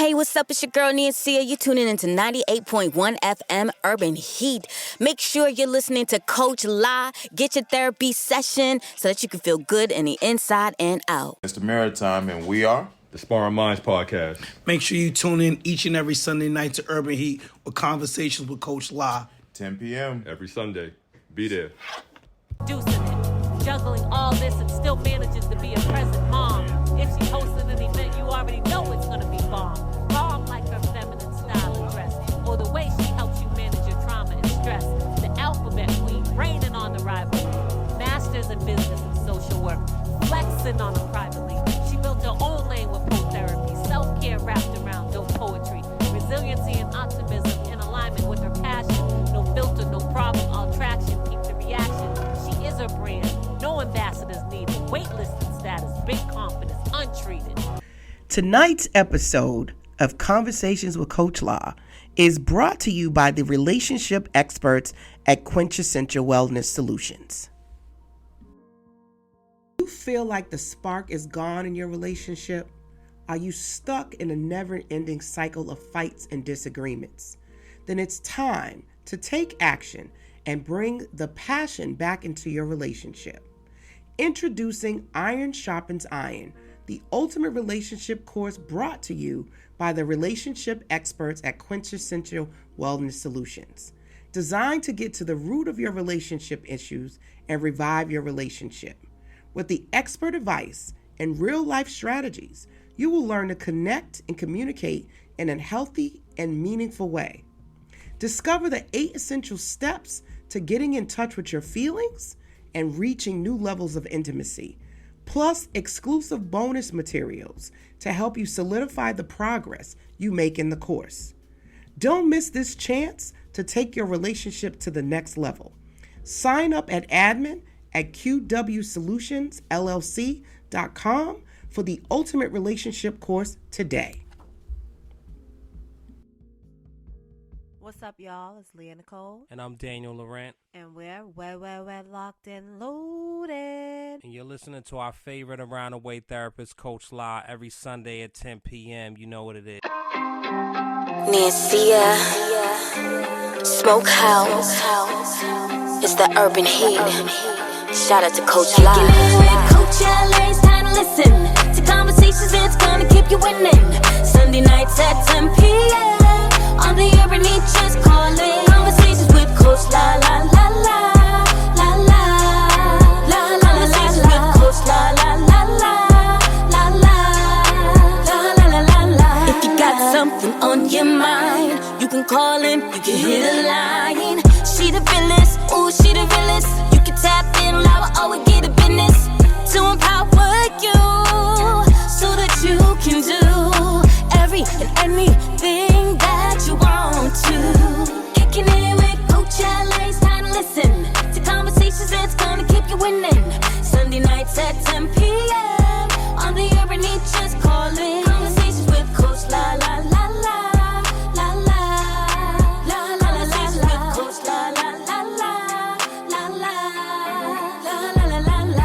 Hey, what's up? It's your girl, Nancy. You tuning into 98.1 FM Urban Heat. Make sure you're listening to Coach La. Get your therapy session so that you can feel good in the inside and out. It's the Maritime, and we are the Sparring Minds podcast. Make sure you tune in each and every Sunday night to Urban Heat with Conversations with Coach La. 10 p.m. every Sunday. Be there. Producing it, juggling all this and still manages to be a present mom. If she's hosting an event, you already know it's going to be bomb. Bomb like her feminine style and dress, or the way she helps you manage your trauma and stress. The alphabet queen, reigning on the rivalry. Masters in business and social work, flexing on them privately. She built her own lane with pro therapy, self-care wrapped around dope poetry, resiliency and optimism in alignment with her passion. No filter, no problem, all traction, keep the reaction. She is her brand, no ambassadors needed. Waitlisted status, big confidence, untreated. Tonight's episode of Conversations with Coach La is brought to you by the relationship experts at Quintessential Wellness Solutions. Do you feel like the spark is gone in your relationship? Are you stuck in a never-ending cycle of fights and disagreements? Then it's time to take action and bring the passion back into your relationship. Introducing Iron Sharpens Iron, the ultimate relationship course brought to you by the relationship experts at Quintessential Wellness Solutions. Designed to get to the root of your relationship issues and revive your relationship. With the expert advice and real-life strategies, you will learn to connect and communicate in a healthy and meaningful way. Discover the 8 essential steps to getting in touch with your feelings and reaching new levels of intimacy, plus exclusive bonus materials to help you solidify the progress you make in the course. Don't miss this chance to take your relationship to the next level. Sign up at admin at qwsolutionsllc.com for the ultimate relationship course today. What's up, y'all? It's Leah Nicole. And I'm Daniel Laurent. And we're locked and loaded. And you're listening to our favorite around the way therapist, Coach La, every Sunday at 10 p.m. You know what it is. Nancy, Smokehouse. It's the Urban Heat. Shout out to Coach La. Kicking it with Coach LA, it's time to listen to conversations that's gonna keep you winning. Sunday nights at 10 p.m. on the Urban Heat, just call it Conversations with Coach La La La La La La La La. Conversations with Coach La La La La La La La La La La. If you got something on your mind, you can call in, you can hit a line. She the realest, ooh, she the realest. You can tap in, loud, always get a business to empower you so that you can do every and anything that you want to. Kicking it with Coach LA, it's time to listen to conversations that's gonna keep you winning. Sunday nights at 10 p.m. on the Urban Heat, just call it Conversations with Coach La La La La La La La La. Conversations with Coach La La La La La La La La La La La.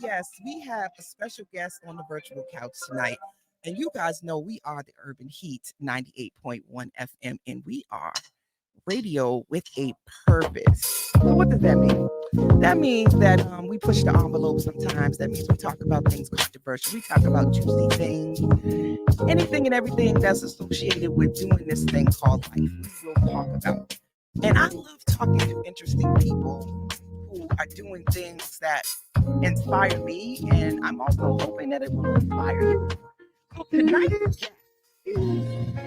Yes, we have a special guest on the virtual couch tonight. And you guys know we are the Urban Heat 98.1 FM, and we are radio with a purpose. So what does that mean? That means that we push the envelope sometimes. That means we talk about things controversial. We talk about juicy things, anything and everything that's associated with doing this thing called life. We will talk about. And I love talking to interesting people who are doing things that inspire me, and I'm also hoping that it will inspire you. So tonight's guest is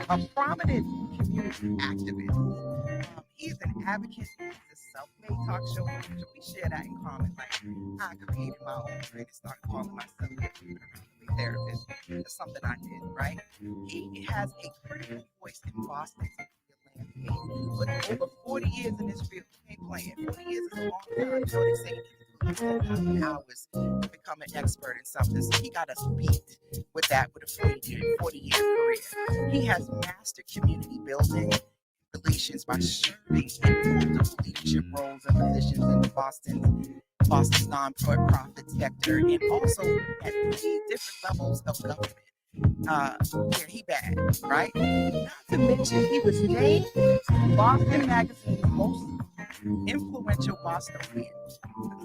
a prominent community activist. He's an advocate. He's a self-made talk show host. So we share that in common. Like, I created my own brand and started calling myself therapy therapist. That's something I did, right? He has a critical voice in Boston's landscape. But over 40 years in this field, he ain't playing. 40 years is a long time. You know, they say hours to become an expert in something. So he got us beat with that with a 40-year career. He has mastered community building relations by serving in multiple leadership roles and positions in the Boston's non-profit sector, and also at 3 different levels of government. Where he bad, right? Not to mention, he was named Boston Magazine's most influential Bostonian.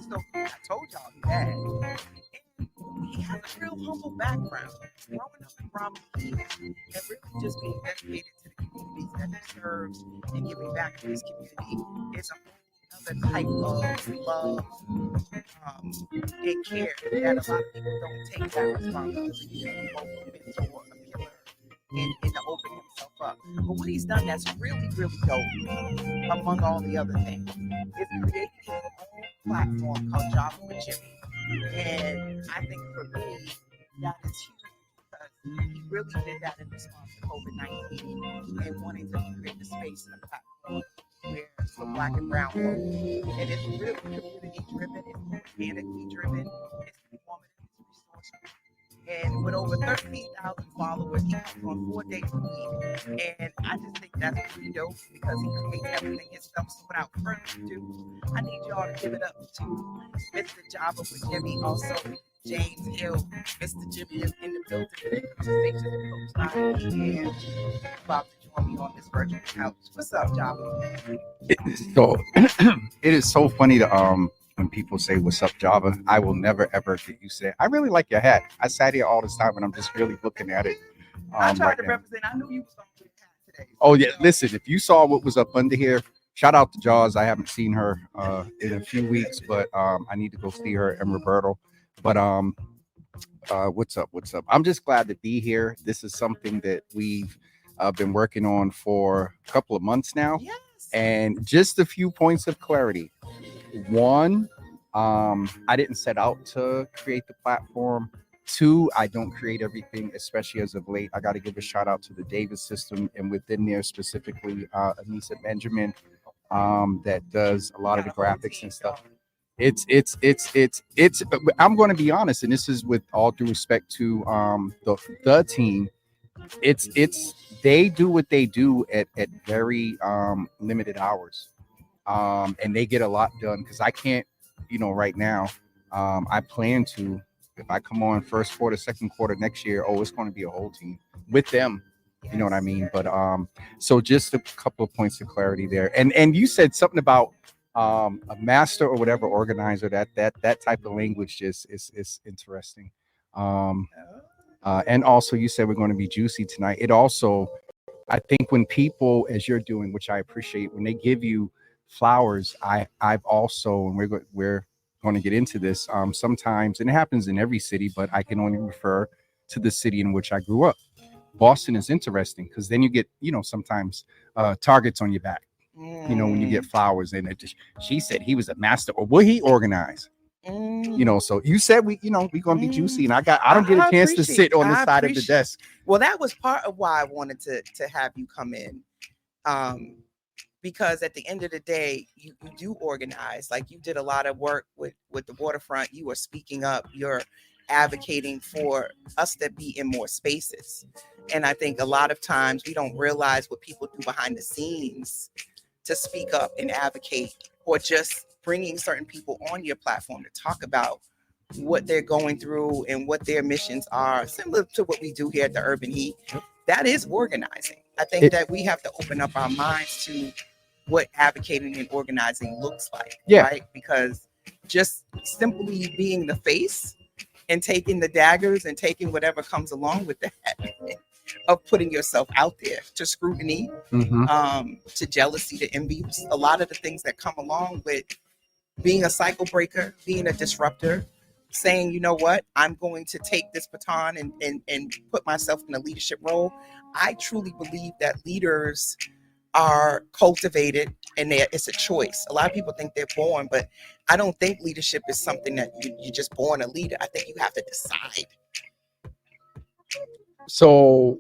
So I told y'all he bad. And he has a real humble background, growing up in Bromley and really just being dedicated to the communities that he serves and giving back to his community is a whole other type of love and care that a lot of people don't take that responsibility to both a mentor, a pillar, and to open himself up. But what he's done that's really, really dope, among all the other things, is create his own platform called Java with Jimmy. And I think for me, that is huge because he really did that in response to COVID-19 and wanting to create a space and a platform where for Black and brown folk, and it's really community driven, it's organically driven, it's informative, it's resourceful. And with over 13,000 followers, he comes on 4 days a week. And I just think that's pretty dope because he creates everything himself. So without further ado, I need y'all to give it up to Mr. Java with Jimmy, also James Hill. Mr. Jimmy is in the building today. Conversations with Coach Lottie, and about to join me on this virtual couch. What's up, Java? So it is so funny to when people say what's up, Java. I will never ever get used to it. I really like your hat. I sat here all this time and I'm just really looking at it. I tried to represent. I knew you was on the hat today. Oh yeah, listen, if you saw what was up under here, shout out to Jaws. I haven't seen her in a few weeks, but I need to go see her and Roberto. But what's up? I'm just glad to be here. This is something that we've been working on for a couple of months now. Yes. And just a few points of clarity. One, I didn't set out to create the platform. 2, I don't create everything, especially as of late. I got to give a shout out to the Davis system, and within there specifically, Anissa Benjamin, that does a lot of the graphics and stuff. It's. I'm going to be honest, and this is with all due respect to the team. They do what they do at very limited hours. And they get a lot done because I can't, right now, I plan to, if I come on first quarter, second quarter next year, it's going to be a whole team with them. You know what I mean? But so just a couple of points of clarity there. And you said something about a master or whatever organizer, that type of language just is interesting. And also you said we're going to be juicy tonight. It also, I think when people, as you're doing, which I appreciate, when they give you flowers, I've also, and we're going to get into this sometimes, and it happens in every city, but I can only refer to the city in which I grew up. Boston is interesting because then you get, sometimes targets on your back, when you get flowers. And she said he was a master, or will he organize? So you said we're gonna be juicy, and I don't get a chance to sit on the side of the desk. Well, that was part of why I wanted to have you come in. Because at the end of the day, you do organize. Like you did a lot of work with the waterfront. You are speaking up. You're advocating for us to be in more spaces. And I think a lot of times we don't realize what people do behind the scenes to speak up and advocate, or just bringing certain people on your platform to talk about what they're going through and what their missions are, similar to what we do here at the Urban Heat. That is organizing. I think that we have to open up our minds to what advocating and organizing looks like, right? Because just simply being the face and taking the daggers and taking whatever comes along with that of putting yourself out there to scrutiny, to jealousy, to envy, a lot of the things that come along with being a cycle breaker, being a disruptor, saying, you know what, I'm going to take this baton and put myself in a leadership role. I truly believe that leaders are cultivated and it's a choice. A lot of people think they're born, but I don't think leadership is something that you're just born a leader. I think you have to decide So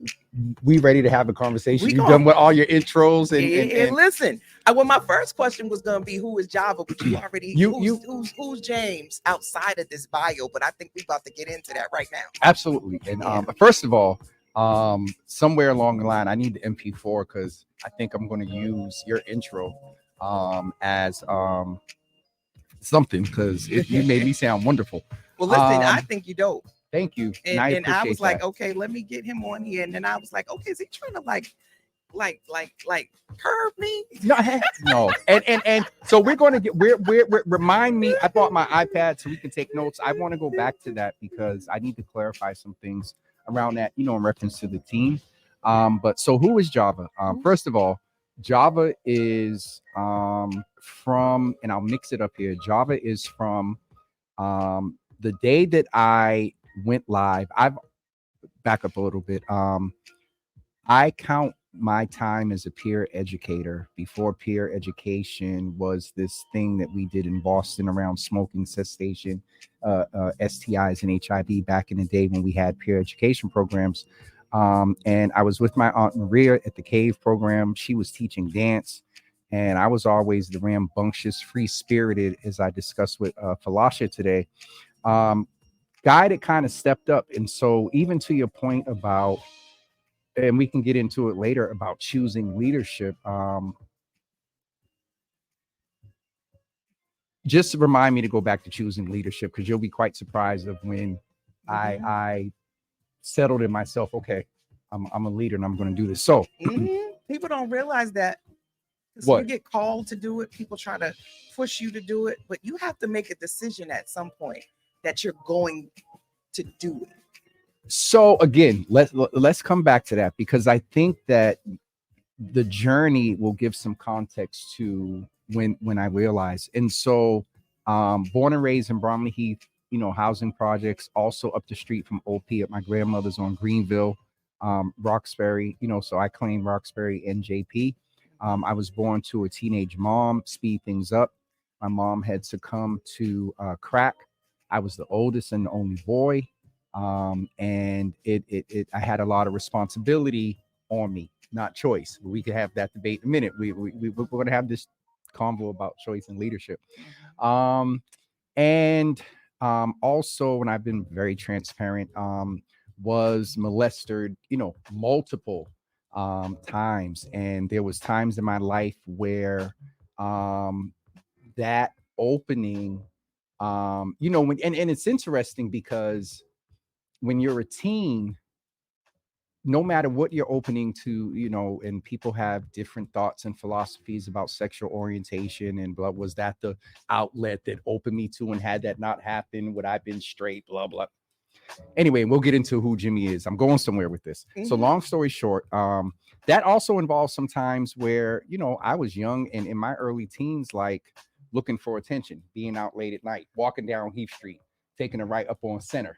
we ready to have a conversation? We You gonna- done with all your intros and listen, well, my first question was gonna be who is Java, but you already who's James outside of this bio, but I think we about to get into that right now. Absolutely. And first of all, somewhere along the line, I need the MP4 because I think I'm going to use your intro as something because you made me sound wonderful. Well, listen, I think you dope. Thank you. And I was like, that. okay, let me get him on here. And then I was like, okay, is he trying to like curve me? No. And so we're going to get remind me. I bought my iPad so we can take notes. I want to go back to that because I need to clarify some things around that, in reference to the team. But so who is Java? First of all, Java is from, and I'll mix it up here. Java is from the day that I went live. I've back up a little bit. I count my time as a peer educator before peer education was this thing that we did in Boston around smoking cessation, STIs and HIV back in the day when we had peer education programs. And I was with my Aunt Maria at the CAVE program. She was teaching dance. And I was always the rambunctious, free-spirited, as I discussed with Falasha today, guy that kind of stepped up. And so even to your point about, and we can get into it later about choosing leadership, just remind me to go back to choosing leadership because you'll be quite surprised of when I settled in myself. Okay, I'm a leader and I'm going to do this. So people don't realize that. What? You get called to do it, people try to push you to do it, but you have to make a decision at some point that you're going to do it. So again, let's come back to that because I think that the journey will give some context to when I realized. And so born and raised in Bromley Heath, housing projects, also up the street from OP at my grandmother's on Greenville, Roxbury, so I claim Roxbury and JP. I was born to a teenage mom, speed things up. My mom had succumbed to crack. I was the oldest and the only boy. And I had a lot of responsibility on me, not choice. We could have that debate in a minute. We're going to have this convo about choice and leadership. And also, when I've been very transparent, was molested, multiple times. And there was times in my life where that opening, and it's interesting because when you're a teen, no matter what you're opening to, and people have different thoughts and philosophies about sexual orientation and blah, was that the outlet that opened me to, and had that not happened, would I have been straight, blah, blah. Anyway, we'll get into who Jimmy is. I'm going somewhere with this. So long story short, that also involves some times where, I was young and in my early teens, like looking for attention, being out late at night, walking down Heath Street, taking a right up on Center.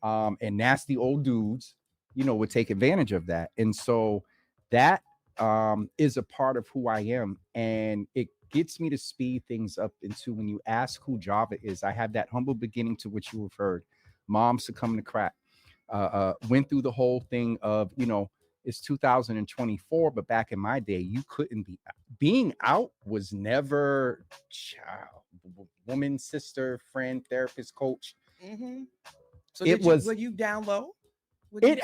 And nasty old dudes, would take advantage of that. And so that is a part of who I am. And it gets me to speed things up into when you ask who Java is. I have that humble beginning to which you referred. Mom succumbed to crack. Went through the whole thing of, it's 2024, but back in my day, you couldn't be. Being out was never woman, sister, friend, therapist, coach. So were you down low? So wait,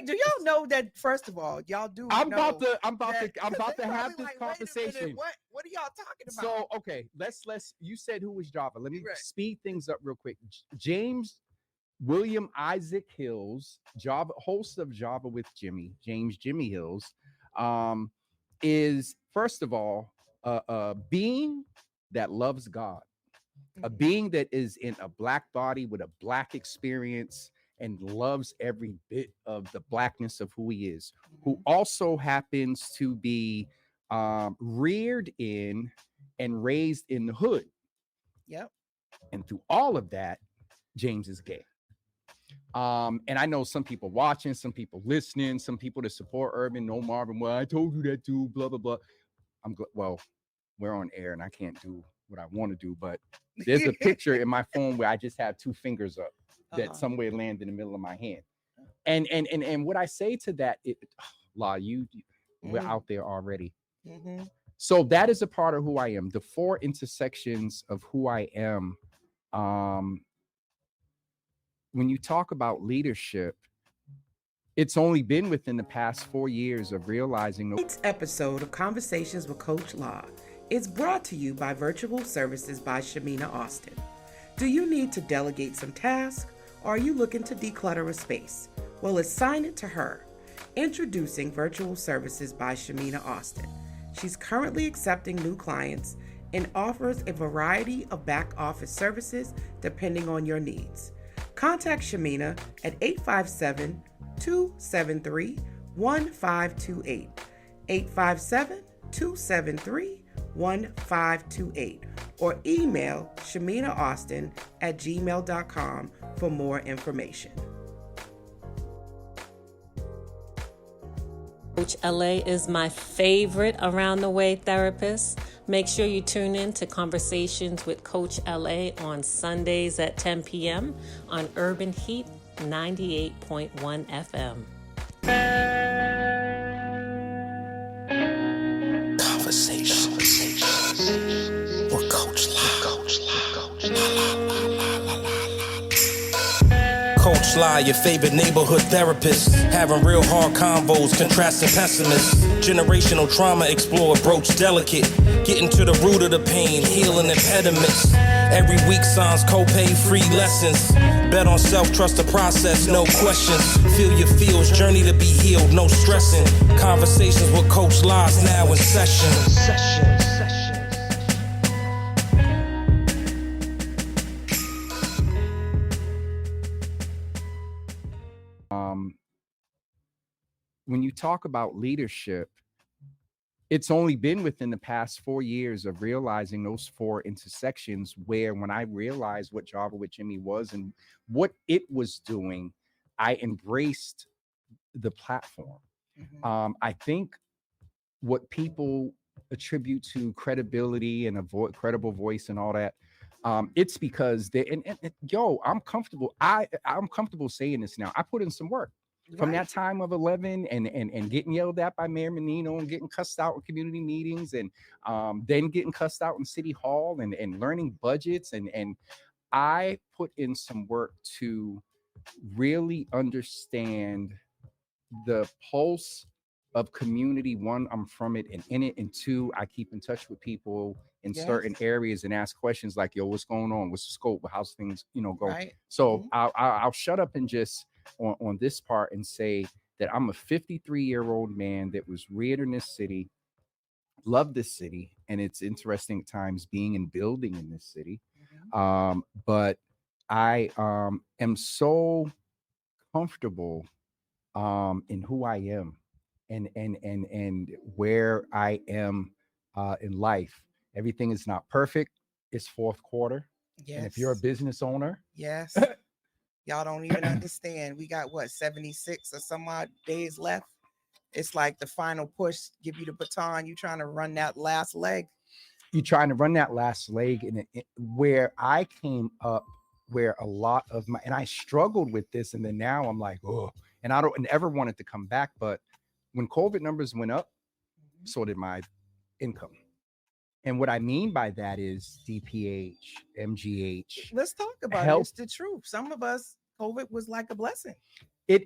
do y'all know that? First of all, y'all do. I'm about to have this conversation. What are y'all talking about? So okay, let's. You said who was Java? Let me speed things up real quick. James William Isaac Hills, Java, host of Java with Jimmy, James Jimmy Hills, is first of all a being that loves God. A being that is in a black body with a black experience and loves every bit of the blackness of who he is, who also happens to be reared in and raised in the hood. Yep. And through all of that, James is gay. And I know some people watching, some people listening, some people that support Urban, no Marvin, well, I told you that too, blah, blah, blah. Well, we're on air and I can't do what I want to do, but there's a picture in my phone where I just have two fingers up that somewhere land in the middle of my hand. And what I say to that, we're out there already. So that is a part of who I am. The four intersections of who I am. When you talk about leadership, it's only been within the past 4 years of realizing. Tonight's episode of Conversations with Coach La is brought to you by Virtual Services by Shamina Austin. Do you need to delegate some tasks, or are you looking to declutter a space? Well, assign it to her. Introducing Virtual Services by Shamina Austin. She's currently accepting new clients and offers a variety of back office services depending on your needs. Contact Shamina at 857-273-1528, 857-273-1528, or email shaminaaustin@gmail.com for more information. Coach LA is my favorite around the way therapist. Make sure you tune in to Conversations with Coach LA on Sundays at 10 p.m. on Urban Heat 98.1 FM. Conversations with Coach La. Coach La, your favorite neighborhood therapist. Having real hard convos, contrasting pessimists. Generational trauma explored, broach delicate. Getting to the root of the pain, healing impediments. Every week signs copay, free lessons. Bet on self, trust the process, no questions. Feel your feels, journey to be healed, no stressing. Conversations with Coach La's now in session. When you talk about leadership, it's only been within the past 4 years of realizing those four intersections where when I realized what Java with Jimmy was and what it was doing, I embraced the platform. I think what people attribute to credibility and a credible voice and all that, it's because I'm comfortable. I'm comfortable saying this now. I put in some work. From that time of 11 and getting yelled at by Mayor Menino and getting cussed out in community meetings and then getting cussed out in City Hall and learning budgets. And I put in some work to really understand the pulse of community. One, I'm from it and in it. And two, I keep in touch with people in certain areas and ask questions like, yo, what's going on? What's the scope? How's things, go? Right. So I'll shut up and just on this part and say that I'm a 53-year-old man that was reared in this city, love this city, and it's interesting at times being and building in this city. But I am so comfortable in who I am and where I am in life. Everything is not perfect. It's fourth quarter. And if you're a business owner, Y'all don't even understand. We got 76 or some odd days left. It's like the final push, give you the baton. You trying to run that last leg. You're trying to run that last leg. And where I came up, where a lot of and I struggled with this. And then now I'm like, oh, and I don't ever want it to come back. But when COVID numbers went up, so did my income. And what I mean by that is DPH, MGH. Let's talk about it. It's the truth. Some of us, COVID was like a blessing. This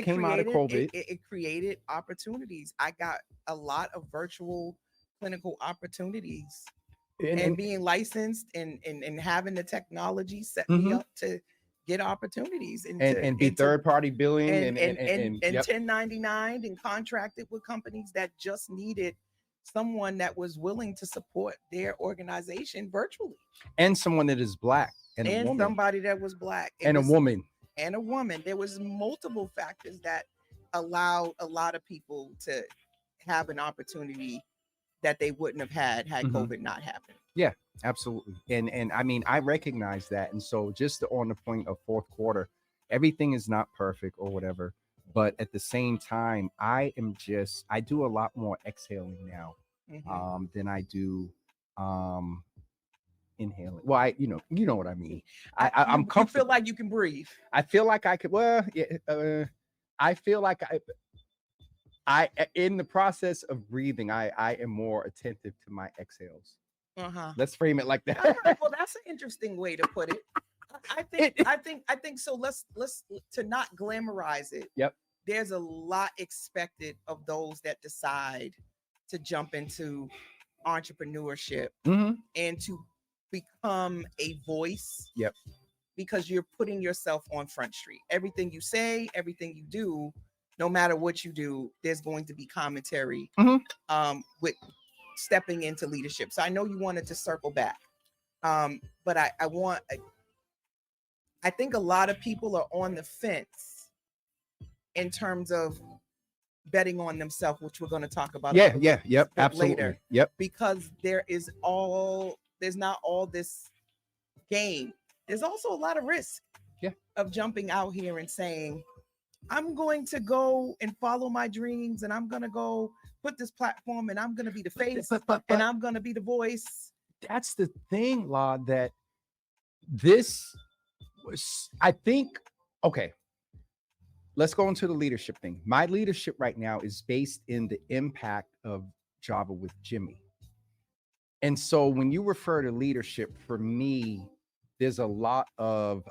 came out of COVID. It created opportunities. I got a lot of virtual clinical opportunities. And being licensed and having the technology set me up to get opportunities and be third-party billing and 1099 and contracted with companies that just needed someone that was willing to support their organization virtually, and someone that is Black and a woman. Somebody that was Black and a woman. There was multiple factors that allowed a lot of people to have an opportunity that they wouldn't have had COVID not happened. Yeah, absolutely. And I mean, I recognize that. And so just on the point of fourth quarter, everything is not perfect or whatever. But at the same time, I do a lot more exhaling now than I do inhaling. Well, you know what I mean. I'm You comfortable. feel like you can breathe. I feel like I could. Well, yeah, I feel like I in the process of breathing, I am more attentive to my exhales. Let's frame it like that. Well, that's an interesting way to put it. I think so. Let's to not glamorize it. Yep. There's a lot expected of those that decide to jump into entrepreneurship and to become a voice. Yep. Because you're putting yourself on Front Street. Everything you say, everything you do, no matter what you do, there's going to be commentary with stepping into leadership. So I know you wanted to circle back, but I think a lot of people are on the fence in terms of betting on themselves, which we're going to talk about. Yep, absolutely. Later. Yep. Because there's not all this game. There's also a lot of risk of jumping out here and saying, I'm going to go and follow my dreams, and I'm going to go put this platform, and I'm going to be the face, and I'm going to be the voice. That's the thing, La, that this was, I think, okay, let's go into the leadership thing. My leadership right now is based in the impact of Java with Jimmy. And so when you refer to leadership, for me, there's a lot of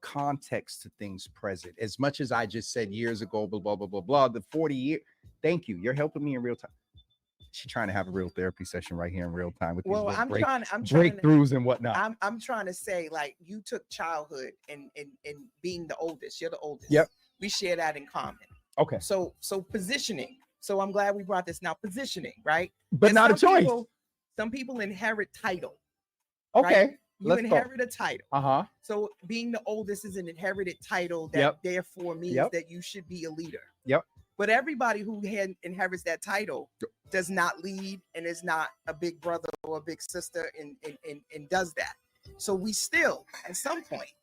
context to things present. As much as I just said years ago, blah, blah, blah, blah, blah, the 40 years, thank you. You're helping me in real time. She's trying to have a real therapy session right here in real time with these breakthroughs and whatnot. I'm trying to say, like, you took childhood and being the oldest. You're the oldest. Yep. We share that in common. Okay. So positioning. So I'm glad we brought this now. Positioning, right? But not a choice. Some people inherit title. Okay. Right? You inherit a title. So being the oldest is an inherited title that therefore means that you should be a leader. Yep. But everybody who inherits that title does not lead and is not a big brother or a big sister and does that. So we still, at some point,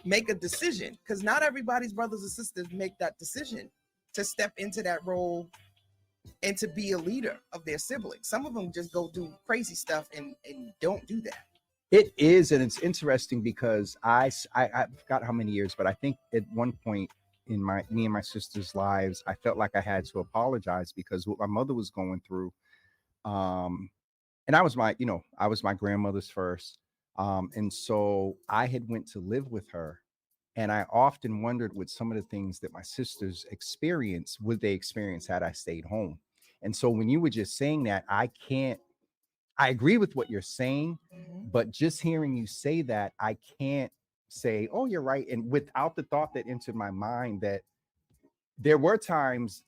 make a decision, because not everybody's brothers and sisters make that decision to step into that role and to be a leader of their siblings. Some of them just go do crazy stuff and don't do that. It is, and it's interesting because I forgot how many years, but I think at one point in me and my sister's lives, I felt like I had to apologize because what my mother was going through, and I was my grandmother's first, and so I had went to live with her, and I often wondered with some of the things that my sisters experienced, would they experience had I stayed home? And so when you were just saying that, I agree with what you're saying, but just hearing you say that, I can't say, oh, you're right. And without the thought that entered my mind that there were times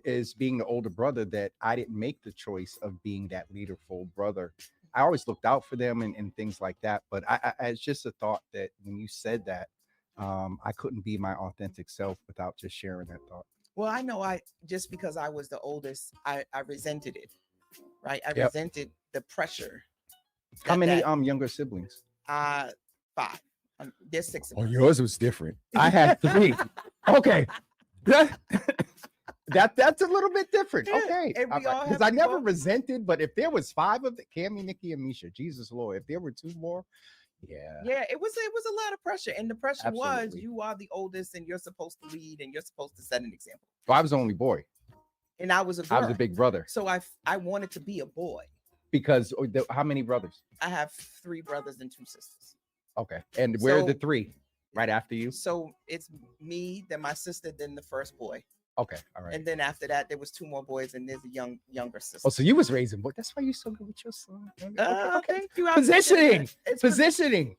as being the older brother that I didn't make the choice of being that leaderful brother. I always looked out for them and things like that. But it's just a thought that when you said that, I couldn't be my authentic self without just sharing that thought. Well, I know just because I was the oldest, I resented it, right? I resented the pressure. How many younger siblings? 5. There's 6 of us. Oh, yours was different. I had 3. Okay. That's a little bit different. Okay. Because I never resented, but if there was 5 of them, Cammy, Nikki, and Misha, Jesus Lord, if there were 2 more, it was a lot of pressure. And the pressure was, you are the oldest and you're supposed to lead and you're supposed to set an example. Well, I was the only boy. And I was a girl. I was a big brother. So I wanted to be a boy. Because how many brothers? I have 3 brothers and 2 sisters. Okay. And where are the 3? Right after you? So it's me, then my sister, then the first boy. Okay. All right. And then after that, there was 2 more boys, and there's a younger sister. Oh, so you was raising boys. That's why you're so good with your son. Okay. Positioning. It's positioning,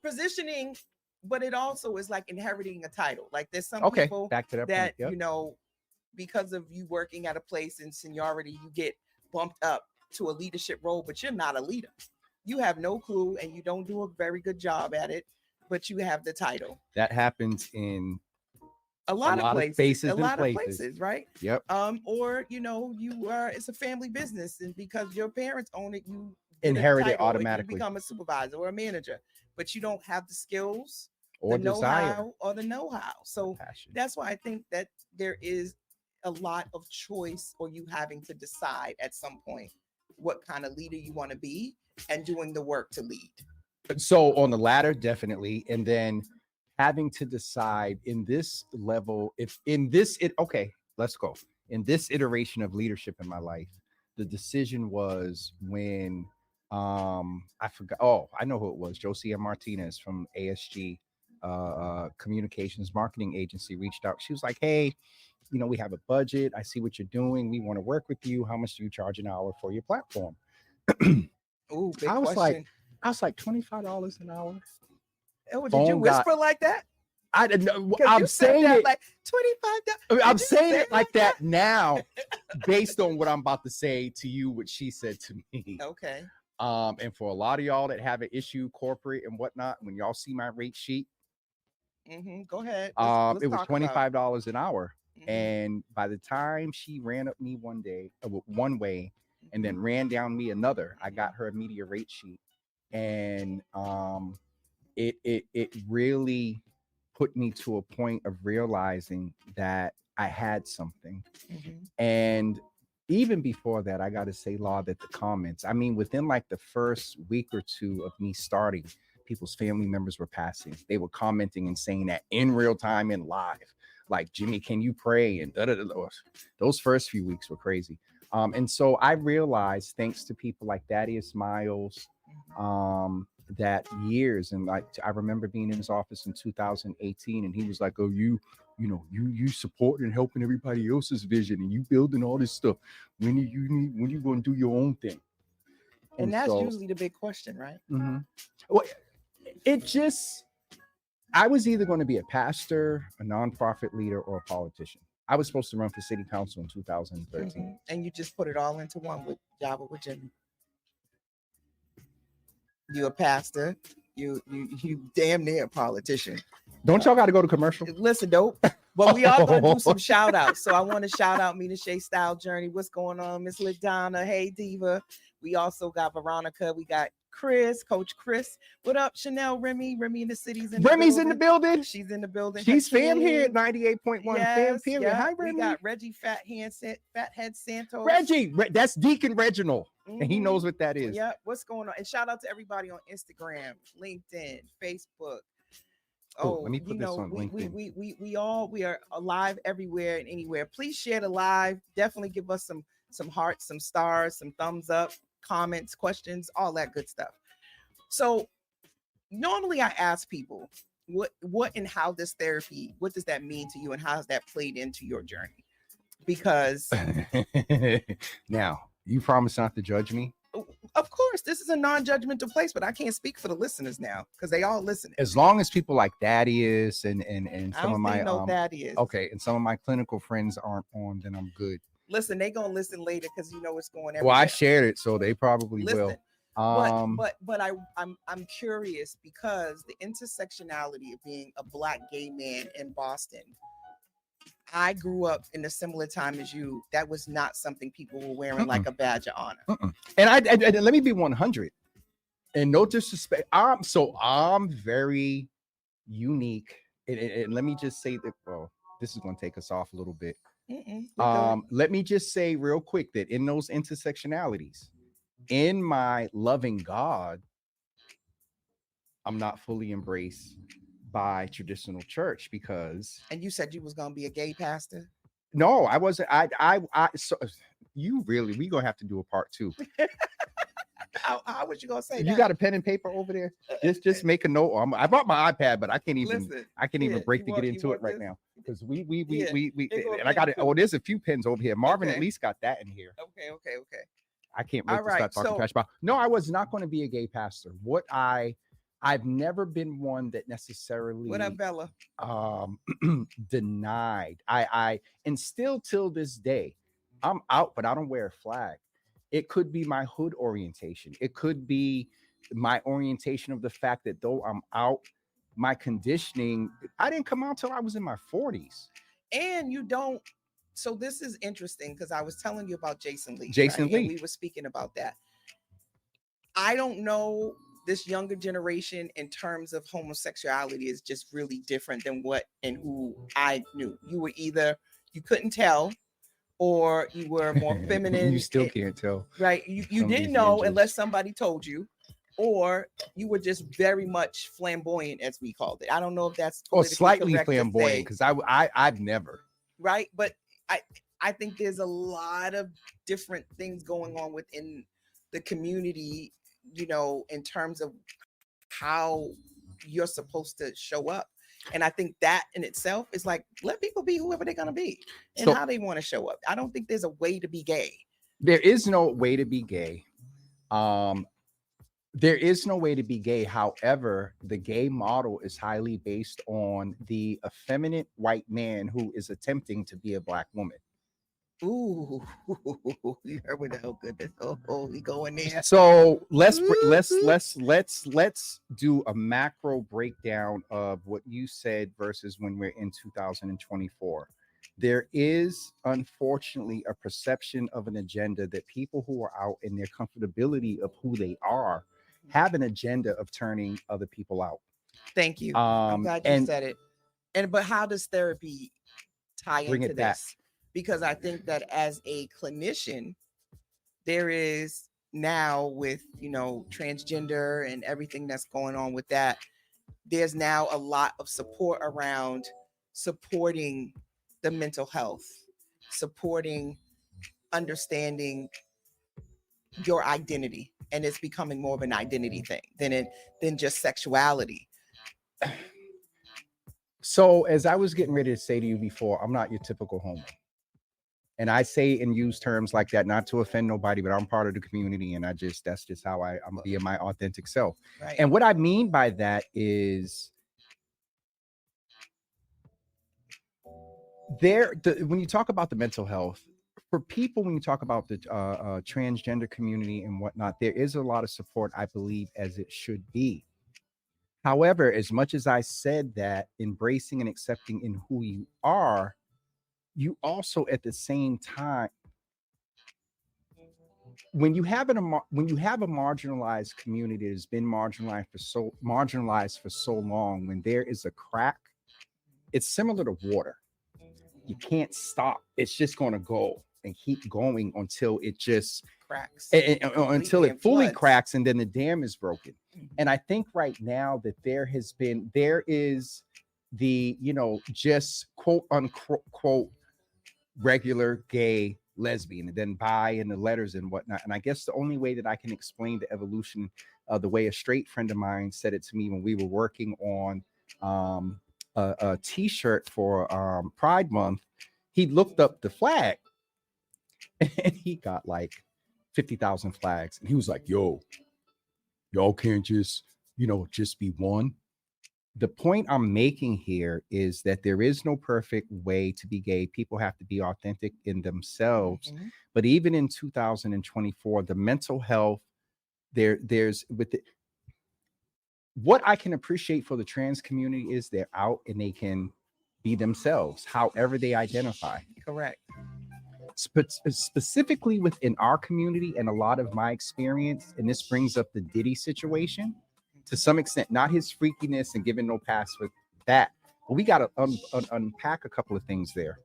but it also is like inheriting a title. Like there's some people back to that because of you working at a place in seniority, you get bumped up to a leadership role, but you're not a leader. You have no clue, and you don't do a very good job at it, but you have the title. That happens in a lot of places, places, right? Yep. Or it's a family business, and because your parents own it, you inherit it automatically. You become a supervisor or a manager, but you don't have the skills or the desire or the know-how. So that's why I think that there is a lot of choice, or you having to decide at some point what kind of leader you want to be and doing the work to lead. So on the latter, definitely. And then having to decide in this level, if in this, okay, let's go. In this iteration of leadership in my life, the decision was when I forgot. Oh, I know who it was. Josia Martinez from ASG Communications Marketing Agency reached out. She was like, hey, you know, we have a budget. I see what you're doing. We want to work with you. How much do you charge an hour for your platform? Ooh, big I was question. like $25 an hour. Oh, did you whisper like that? I didn't know. I'm saying it like $25. I'm saying it like that now, based on what I'm about to say to you, what she said to me. Okay. And for a lot of y'all that have an issue, corporate and whatnot, when y'all see my rate sheet, go ahead. Let's it was $25 an hour. And by the time she ran up me one way, and then ran down me another, I got her immediate rate sheet, and it really put me to a point of realizing that I had something. And even before that, I got to say, Law, that the comments, I mean, within like the first week or two of me starting, people's family members were passing. They were commenting and saying that in real time and live, like, Jimmy, can you pray? And those first few weeks were crazy. And so I realized, thanks to people like Thaddeus Miles, that years, and like I remember being in his office in 2018, and he was like, oh, you support and helping everybody else's vision, and you building all this stuff. When you going to do your own thing? And that's usually the big question, right? Well, I was either going to be a pastor, a nonprofit leader, or a politician. I was supposed to run for city council in 2013. And you just put it all into one with Java with Jimmy. You a pastor, you damn near a politician. Don't y'all got to go to commercial? Listen, dope. But we all gonna do some shout outs. So I want to shout out Mina Shea Style Journey. What's going on, Miss LaDonna? Hey, Diva. We also got Veronica. We got Chris, Coach Chris. What up, Chanel, Remy in the city's in the Remy's building. in the building. She's in the building. She's fam here at 98.1 fam period. Yeah. Hi, Remy. We got Reggie Fathead Santos. Reggie, that's Deacon Reginald. And he knows what that is. Yeah, what's going on? And shout out to everybody on Instagram, LinkedIn, Facebook. Let me put this on LinkedIn. We are alive everywhere and anywhere. Please share the live. Definitely give us some hearts, some stars, some thumbs up, comments, questions, all that good stuff. So normally I ask people what and how this therapy, what does that mean to you, and how has that played into your journey? Because now you promise not to judge me. Of course, this is a non-judgmental place, but I can't speak for the listeners now because they all listen. As long as people like Thaddeus and some of my Thaddeus. Okay, and some of my clinical friends aren't on, then I'm good. Listen, they gonna listen later because you know it's going everywhere. Well, I shared it, so they probably will. But I'm curious because the intersectionality of being a Black gay man in Boston. I grew up in a similar time as you. That was not something people were wearing like a badge of honor. And I let me be 100. And no disrespect, I'm very unique. And let me just say that. Well, this is going to take us off a little bit. Let me just say real quick that in those intersectionalities, in my loving God, I'm not fully embraced by traditional church because. And you said you was gonna be a gay pastor? No, I wasn't. So you really, we gonna have to do a part 2. How was you gonna say you that? got a pen and paper over there? Just make a note. I brought my iPad, but I can't even. I can't even break to get into it right now because we and I got it. Oh, there's a few pens over here. Marvin at least got that in here. Okay. I can't wait to start talking trash about. No, I was not going to be a gay pastor. I've never been one that necessarily. What up, Bella? Denied. I and still till this day, I'm out, but I don't wear a flag. It could be my hood orientation. It could be my orientation of the fact that though I'm out, my conditioning. I didn't come out till I was in my 40s. And you don't. So this is interesting because I was telling you about Jason Lee. Lee. And we were speaking about that. I don't know. This younger generation in terms of homosexuality is just really different than what and who I knew. You were either you couldn't tell or you were more feminine. You still can't tell. Right. You didn't know unless somebody told you. or you were just very much flamboyant, as we called it. I don't know if that's or politically slightly correct to flamboyant, say, because I've never. right? But I think there's a lot of different things going on within the community, you know, in terms of how you're supposed to show up. And I think that in itself is like, let people be whoever they're going to be and how they want to show up. I don't think there's a way to be gay. There is no way to be gay. There is no way to be gay. However, the gay model is highly based on the effeminate white man who is attempting to be a black woman. Ooh, you heard what the hell good this. Oh, we going there. So let's do a macro breakdown of what you said versus when we're in 2024. There is unfortunately a perception of an agenda that people who are out in their comfortability of who they are have an agenda of turning other people out. Thank you. I'm glad you said it. But how does therapy tie into this? Because I think that as a clinician, there is now with, you know, transgender and everything that's going on with that, there's now a lot of support around supporting the mental health, supporting understanding your identity. And it's becoming more of an identity thing than just sexuality. So as I was getting ready to say to you before, I'm not your typical homo. And I say and use terms like that, not to offend nobody, but I'm part of the community. And that's just how I'm being my authentic self. Right. And what I mean by that is when you talk about the mental health for people, when you talk about the transgender community and whatnot, there is a lot of support, I believe, as it should be. However, as much as I said that, embracing and accepting in who you are, you also at the same time, when you have a marginalized community that has been marginalized for so long, when there is a crack, it's similar to water. You can't stop. It's just going to go and keep going until it just cracks, until it fully cracks, and then the dam is broken. And I think right now that there is the, you know, just quote unquote regular gay lesbian, and then bi and the letters and whatnot. And I guess the only way that I can explain the evolution of the way a straight friend of mine said it to me when we were working on a t-shirt for Pride Month, he looked up the flag and he got like 50,000 flags. And he was like, yo, y'all can't just be one. The point I'm making here is that there is no perfect way to be gay. People have to be authentic in themselves. Mm-hmm. But even in 2024, the mental health, there's with it. What I can appreciate for the trans community is they're out and they can be themselves, however they identify. Correct. Specifically within our community and a lot of my experience, and this brings up the Diddy situation to some extent, not his freakiness and giving no pass with that, but we got to unpack a couple of things there.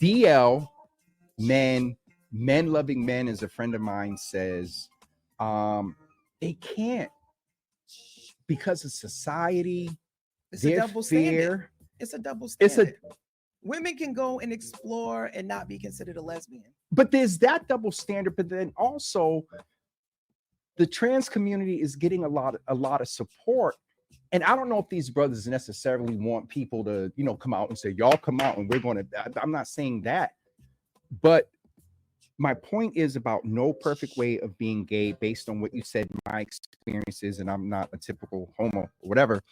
DL, men loving men, as a friend of mine says, they can't, because of society. It's a double standard. It's a double standard. Women can go and explore and not be considered a lesbian. But there's that double standard. But then also, the trans community is getting a lot of support. And I don't know if these brothers necessarily want people to, you know, come out and say, y'all come out and we're going to, I'm not saying that. But my point is about no perfect way of being gay based on what you said, my experiences, and I'm not a typical homo or whatever.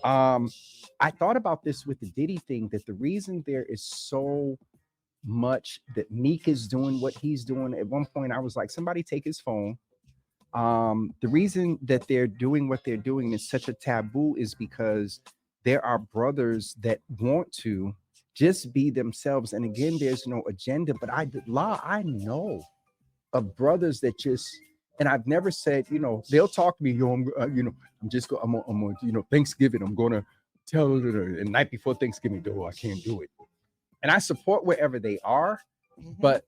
I thought about this with the Diddy thing, that the reason there is so much that Meek is doing what he's doing. At one point I was like, somebody take his phone. The reason that they're doing what they're doing is such a taboo is because there are brothers that want to just be themselves. And again, there's no agenda, but I know of brothers that just, and I've never said, you know, they'll talk to me, I'm on, you know, Thanksgiving, I'm going to tell her the night before Thanksgiving, I can't do it. And I support wherever they are, but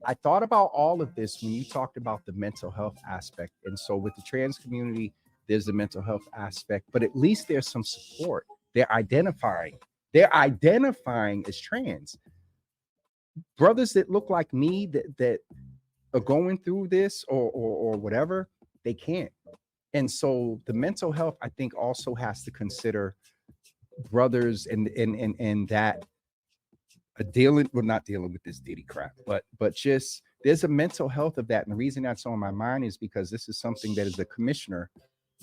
I thought about all of this when you talked about the mental health aspect. And so with the trans community, there's the mental health aspect, but at least there's some support. They're identifying as trans. Brothers that look like me that are going through this or whatever, they can't. And so the mental health, I think, also has to consider brothers and that not dealing with this Diddy crap, but just there's a mental health of that. And the reason that's on my mind is because this is something that as a commissioner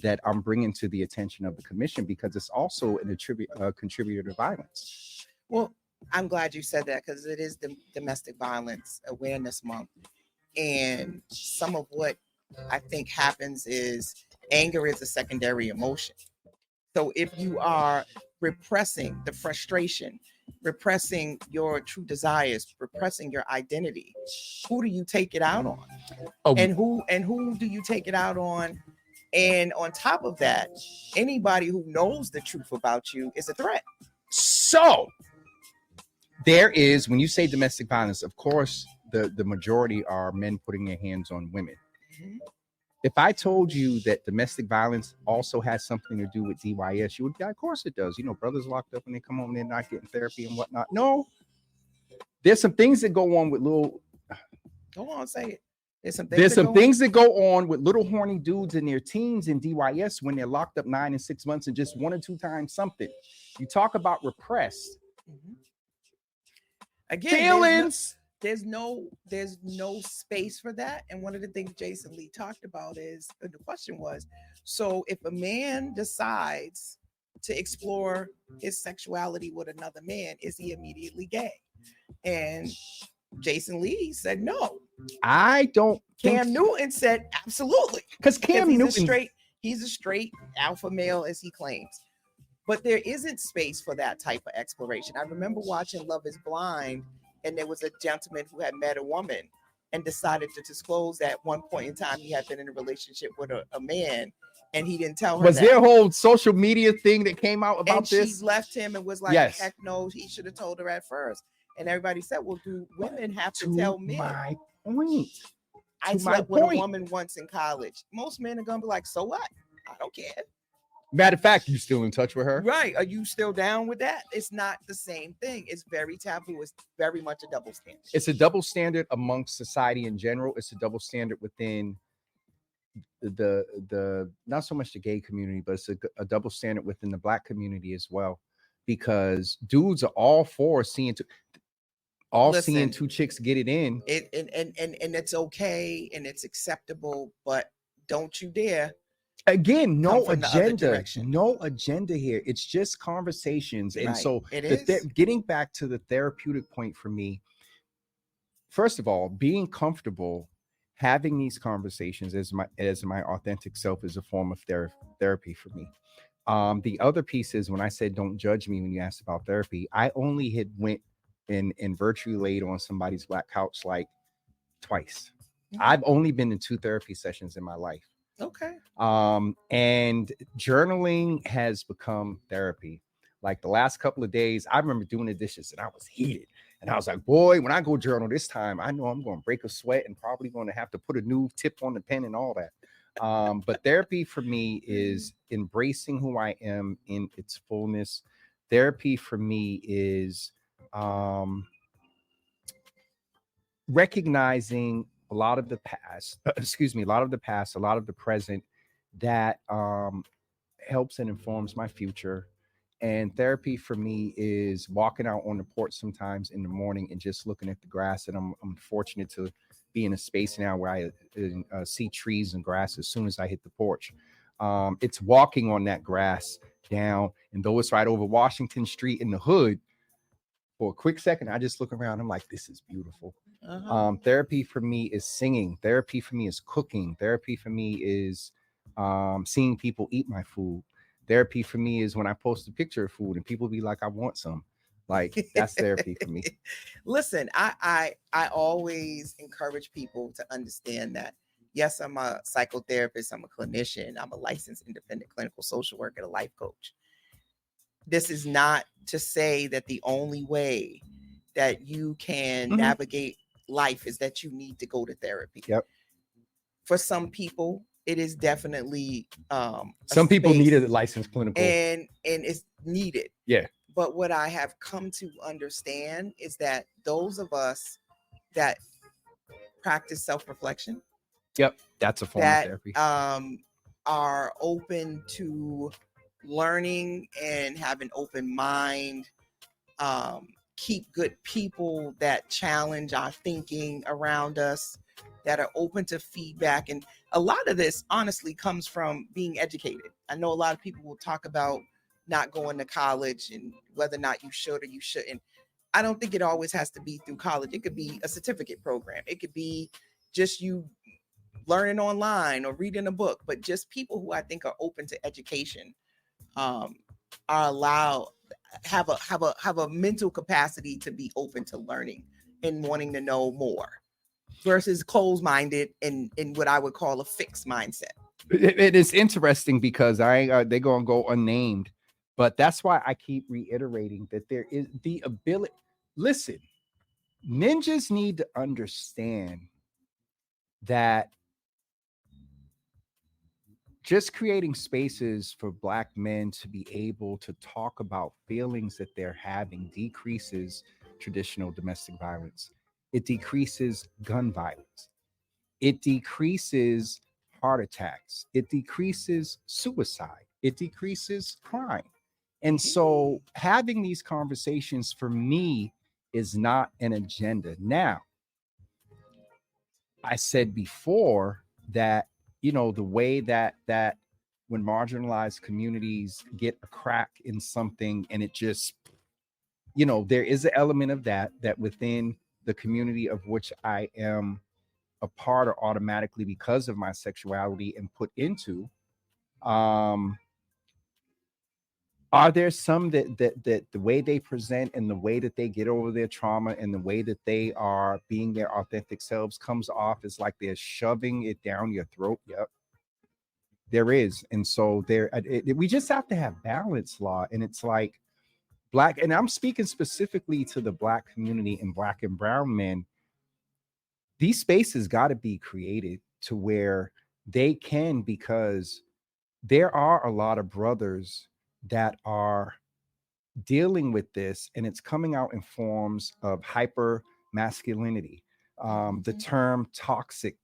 that I'm bringing to the attention of the commission, because it's also a contributor to violence. Well, I'm glad you said that, because it is the Domestic Violence Awareness Month. And some of what I think happens is anger is a secondary emotion. So if you are repressing the frustration, repressing your true desires, repressing your identity, who do you take it out on? And who do you take it out on? And on top of that, anybody who knows the truth about you is a threat. So there is, when you say domestic violence, of course, the majority are men putting their hands on women. Mm-hmm. If I told you that domestic violence also has something to do with DYS, you would be, of course it does. You know, brothers locked up and they come home and they're not getting therapy and whatnot. No, there's some things that go on with little. Go on, say it. There's some things that go on with little horny dudes in their teens in DYS when they're locked up 9 and 6 months and just 1 or 2 times something. You talk about repressed. Mm-hmm. Again, feelings. There's no space for that. And one of the things Jason Lee talked about is, the question was, so if a man decides to explore his sexuality with another man, is he immediately gay? And Jason Lee said no. I don't. Cam Newton said absolutely, because he's a straight alpha male, as he claims. But there isn't space for that type of exploration. I remember watching Love is Blind, and there was a gentleman who had met a woman and decided to disclose that at one point in time he had been in a relationship with a man, and he didn't tell her. Was there a whole social media thing that came out about this? And she left him and was like, yes. Heck no, he should have told her at first. And everybody said, well, do women have to tell men? My point. I slept with a woman once in college. Most men are going to be like, so what? I don't care. Matter of fact, you still in touch with her? Right. Are you still down with that? It's not the same thing. It's very taboo. It's very much a double standard. It's a double standard amongst society in general. It's a double standard within the not so much the gay community, but it's a double standard within the Black community as well. Because dudes are all for seeing seeing 2 chicks get it in. And it's okay and it's acceptable, but don't you dare. Again, no agenda here. It's just conversations. And so getting back to the therapeutic point for me, first of all, being comfortable having these conversations as my authentic self is a form of therapy for me. The other piece is when I said, don't judge me when you asked about therapy, I only had went and virtually laid on somebody's black couch like twice. Mm-hmm. I've only been in 2 therapy sessions in my life. Okay. And journaling has become therapy. Like the last couple of days, I remember doing the dishes and I was heated. And I was like, boy, when I go journal this time, I know I'm going to break a sweat and probably going to have to put a new tip on the pen and all that. But therapy for me is embracing who I am in its fullness. Therapy for me is recognizing a lot of the past, a lot of the present that helps and informs my future. And therapy for me is walking out on the porch sometimes in the morning and just looking at the grass. And I'm fortunate to be in a space now where I see trees and grass as soon as I hit the porch. It's walking on that grass down, and though it's right over Washington Street in the hood, for a quick second, I just look around. I'm like, this is beautiful. Uh-huh. Therapy for me is singing. Therapy for me is cooking. Therapy for me is seeing people eat my food. Therapy for me is when I post a picture of food and people be like, I want some. Like, that's therapy for me. Listen, I always encourage people to understand that, yes, I'm a psychotherapist, I'm a clinician, I'm a licensed independent clinical social worker, a life coach. This is not to say that the only way that you can navigate life is that you need to go to therapy. Yep. For some people, it is definitely some people space, needed a licensed clinical, and it's needed. Yeah. But what I have come to understand is that those of us that practice self-reflection, Yep, that's a form of that therapy. Are open to learning and have an open mind, keep good people that challenge our thinking around us, that are open to feedback. And a lot of this honestly comes from being educated. I know a lot of people will talk about not going to college and whether or not you should or you shouldn't. I don't think it always has to be through college. It could be a certificate program. It could be just you learning online or reading a book, but just people who I think are open to education are allowed, have a mental capacity to be open to learning and wanting to know more, versus closed-minded and what I would call a fixed mindset. It is interesting because they're gonna go unnamed, but that's why I keep reiterating that there is the ability. Listen, ninjas need to understand that just creating spaces for Black men to be able to talk about feelings that they're having decreases traditional domestic violence. It decreases gun violence. It decreases heart attacks. It decreases suicide. It decreases crime. And so having these conversations for me is not an agenda. Now, I said before that, the way that when marginalized communities get a crack in something and it just, there is an element of that within the community of which I am a part, or automatically because of my sexuality and put into, are there some that the way they present and the way that they get over their trauma and the way that they are being their authentic selves comes off as like they're shoving it down your throat? Yep, there is. And so we just have to have balance, Law. And it's like Black, and I'm speaking specifically to the Black community and Black and brown men. These spaces got to be created to where they can, because there are a lot of brothers that are dealing with this, and it's coming out in forms of hyper masculinity, the term toxic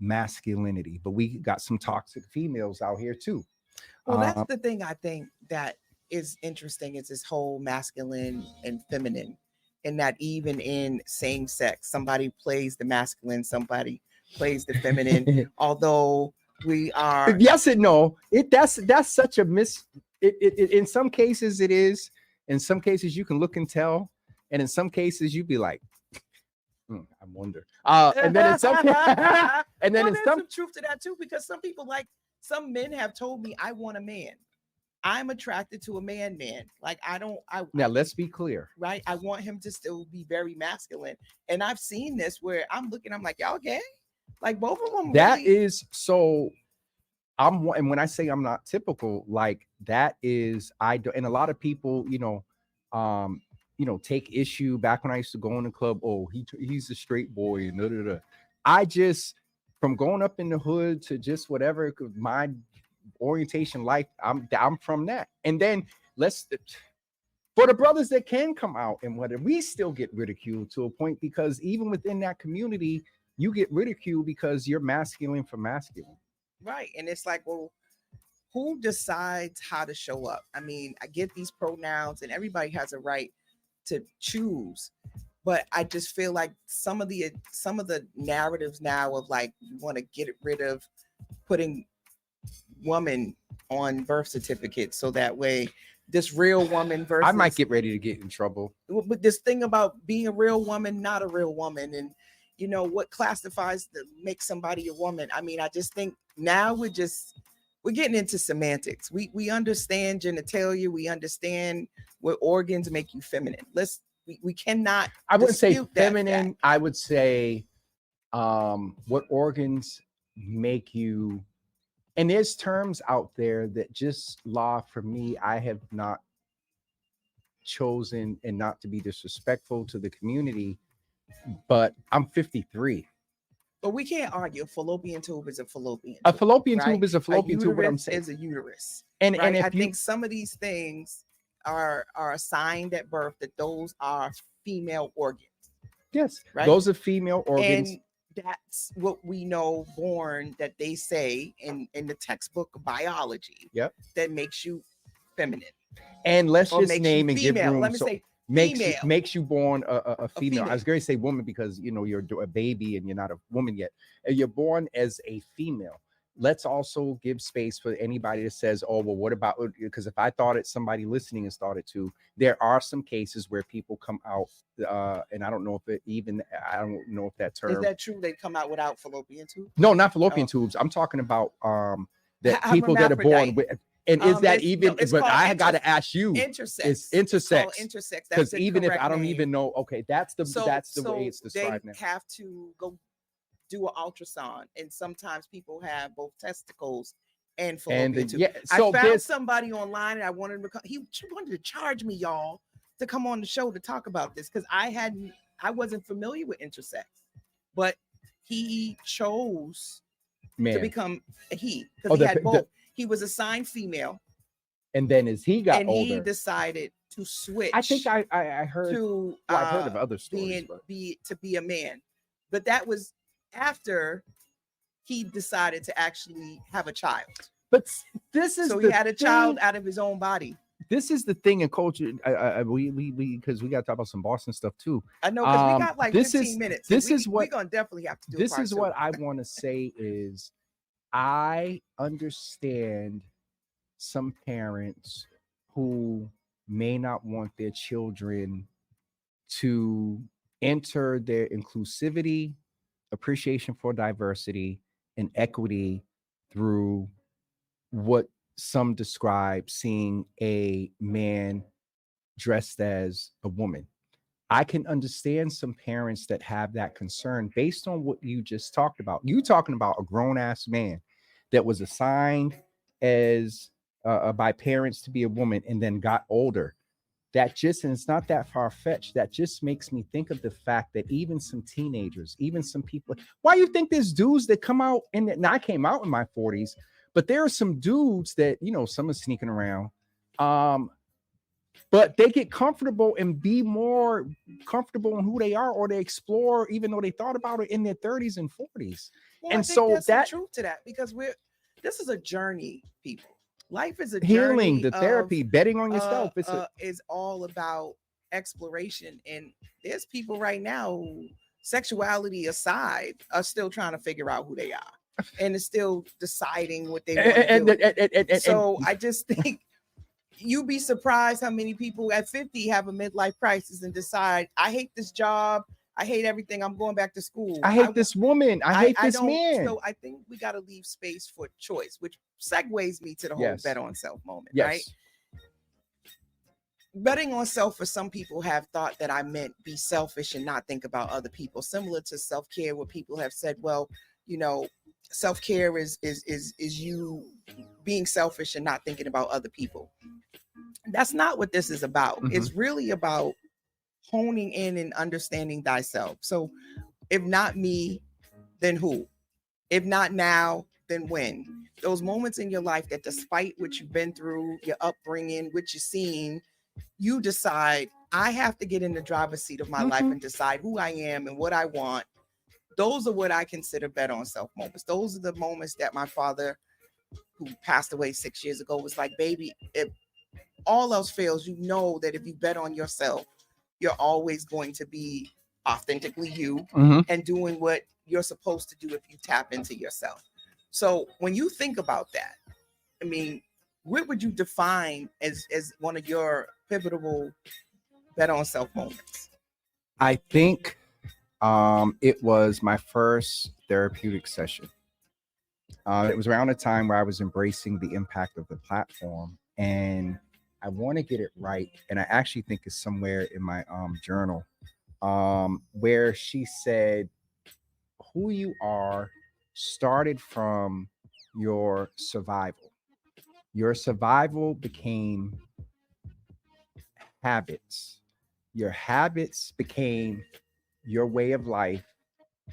masculinity, but we got some toxic females out here too. Well, that's the thing I think that is interesting, is this whole masculine and feminine, and that even in same sex, somebody plays the masculine, somebody plays the feminine, although we are yes and no. That's such a it in some cases it is. In some cases you can look and tell, and in some cases you'd be like, I wonder. And then in some and then there's in some truth to that too, because some people, like some men have told me, I want a man. I'm attracted to a man. Like now let's be clear. Right. I want him to still be very masculine. And I've seen this where I'm like, y'all gay? Like both of them. That is so. And when I say I'm not typical, like that is, I do, and a lot of people, take issue. Back when I used to go in the club, oh, he's a straight boy, and I just, from going up in the hood to just whatever my orientation life, I'm from that. And then for the brothers that can come out and whether we still get ridiculed to a point, because even within that community, you get ridiculed because you're masculine for masculine. Right. And it's like, well, who decides how to show up? I mean, I get these pronouns and everybody has a right to choose, but I just feel like some of the narratives now of like, you want to get rid of putting woman on birth certificates, so that way this real woman versus, I might get ready to get in trouble. But this thing about being a real woman, not a real woman, and what classifies to make somebody a woman. I mean, I just think now we're getting into semantics. We understand genitalia, we understand what organs make you feminine. We cannot, I wouldn't say feminine. Fact. I would say what organs make you, and there's terms out there that just, Law, for me, I have not chosen, and not to be disrespectful to the community, but I'm 53. But we can't argue. A fallopian tube is a fallopian tube. A fallopian right? tube is a fallopian tube. What I'm Uterus saying is a uterus. and right? if I you think some of these things are assigned at birth that those are female organs. yes, right? those are female organs. And that's what we know born that they say in the textbook of biology. Yep. That makes you feminine. And let's Or just makes name you and give female. room. Let me So say makes female. you born a female. female. I was going to say woman because you know you're a baby and you're not a woman yet. You're born as a female. Let's also give space for anybody that says, "Oh, well, what about?" Because if I thought it, somebody listening has thought it too. There are some cases where people come out, and I don't know if it even. I don't know if that term Is that true? They come out without fallopian tube? No, not fallopian tubes. I'm talking about that people that are born Hermaphrodite. with. And is that even? No, it's but called I got to ask you. Intersex. It's called intersex. intersex. That's Because the even if correct I don't name. even know, okay, that's the way it's they described now. have to go do an ultrasound, and sometimes people have both testicles and fallopian tube. Yeah, so I found there's somebody online, and I wanted him to he wanted to charge me, y'all, to come on the show to talk about this because I wasn't familiar with intersex, but he chose to man. become a he Oh, because he had both. He was assigned female, And then as he got and older, he decided to switch. I think I heard. to Well, I've heard of other stories, to be a man, but that was after he decided to actually have a child. But this is So the he had a child thing- out of his own body. This is the thing in culture. We because we got to talk about some Boston stuff too. I know because we got like this 15 is- minutes. this and is what- we're gonna definitely have to do. This part is two. what I want to say is I understand some parents who may not want their children to enter their inclusivity, appreciation for diversity, and equity through what some describe seeing a man dressed as a woman. I can understand some parents that have that concern based on what you just talked about. You talking about a grown-ass man that was assigned as by parents to be a woman and then got older. That just, and it's not that far-fetched, that just makes me think of the fact that even some teenagers, even some people, why you think there's dudes that come out and I came out in my 40s, but there are some dudes that, you know, some are sneaking around, but they get comfortable and be more comfortable in who they are, or they explore, even though they thought about it in their 30s and 40s. Well, And I think so there's some that truth to that because this is a journey, people. Life is a healing, journey the therapy, betting on yourself. Is all about exploration, and there's people right now who, sexuality aside, are still trying to figure out who they are and is still deciding what they want to do. So I just think you'd be surprised how many people at 50 have a midlife crisis and decide, I hate this job, I hate everything, I'm going back to school. I hate this woman. I hate this man. So I think we got to leave space for choice, which segues me to the whole Yes. bet on self moment, Yes. right? Betting on self, for some people have thought that I meant be selfish and not think about other people, similar to self-care, where people have said, well, you know, self-care is you being selfish and not thinking about other people. That's not what this is about. Mhm. It's really about honing in and understanding thyself. So if not me, then who? If not now, then when? Those moments in your life that despite what you've been through, your upbringing, what you've seen, you decide, I have to get in the driver's seat of my life and decide who I am and what I want. Those are what I consider bet on self moments. Those are the moments that my father, who passed away 6 years ago, was like, baby, if all else fails, you know that if you bet on yourself, you're always going to be authentically you and doing what you're supposed to do if you tap into yourself. So when you think about that, I mean, what would you define as one of your pivotal bet on self moments? I think it was my first therapeutic session. It was around a time where I was embracing the impact of the platform, and I want to get it right. And I actually think it's somewhere in my journal where she said, who you are started from your survival. Your survival became habits. Your habits became your way of life,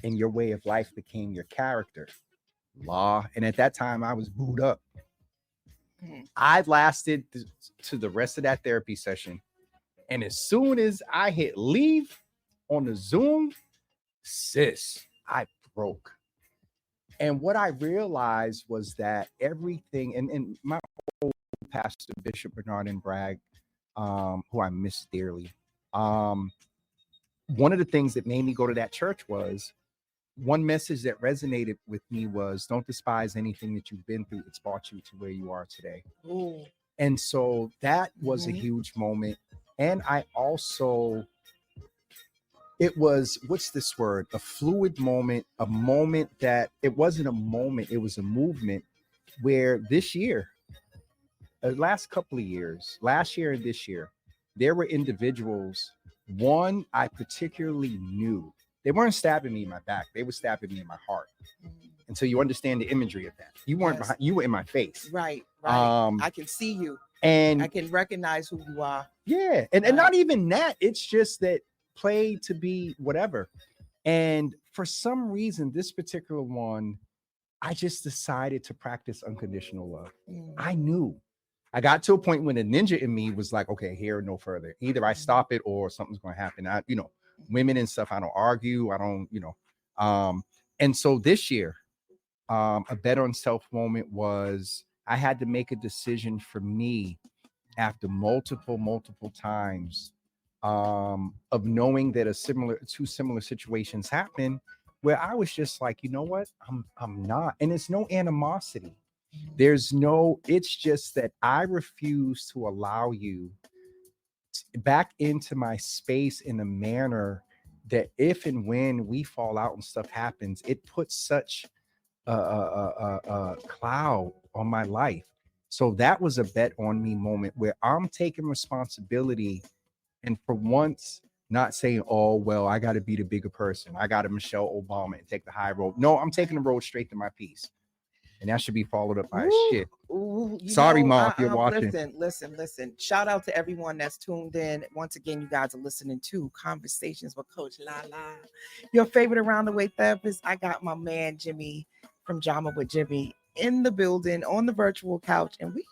and your way of life became your character. Law. And at that time, I was booed up. I lasted to the rest of that therapy session. And as soon as I hit leave on the Zoom, sis, I broke. And what I realized was that everything, and my old pastor, Bishop Bernard and Bragg, who I miss dearly, one of the things that made me go to that church was one message that resonated with me was don't despise anything that you've been through. It's brought you to where you are today. Ooh. And so that was a huge moment. And I also, it was, what's this word? A fluid moment, a moment that it wasn't a moment, it was a movement where this year, the last couple of years, last year and this year, there were individuals, one I particularly knew. They weren't stabbing me in my back. They were stabbing me in my heart. And so you understand the imagery of that. You weren't behind, you were in my face. Right. I can see you. And I can recognize who you are. Yeah. And not even that. It's just that played to be whatever. And for some reason, this particular one, I just decided to practice unconditional love. I knew. I got to a point when the ninja in me was like, okay, here, no further. Either I stop it or something's going to happen. Women and stuff, I don't argue. I don't, and so this year, a bet on self moment was I had to make a decision for me after multiple times of knowing that two similar situations happened where I was just like, you know what? I'm not. And it's no animosity. It's just that I refuse to allow you back into my space in a manner that if and when we fall out and stuff happens, it puts such a cloud on my life. So that was a bet on me moment where I'm taking responsibility and for once not saying, oh, well, I got to be the bigger person. I got to Michelle Obama and take the high road. No, I'm taking the road straight to my peace. And that should be followed up by shit. Sorry, Mom, if you're watching. Listen. Shout out to everyone that's tuned in. Once again, you guys are listening to Conversations with Coach Lala. Your favorite around the way therapist. I got my man Jimmy from Jama with Jimmy in the building on the virtual couch. And we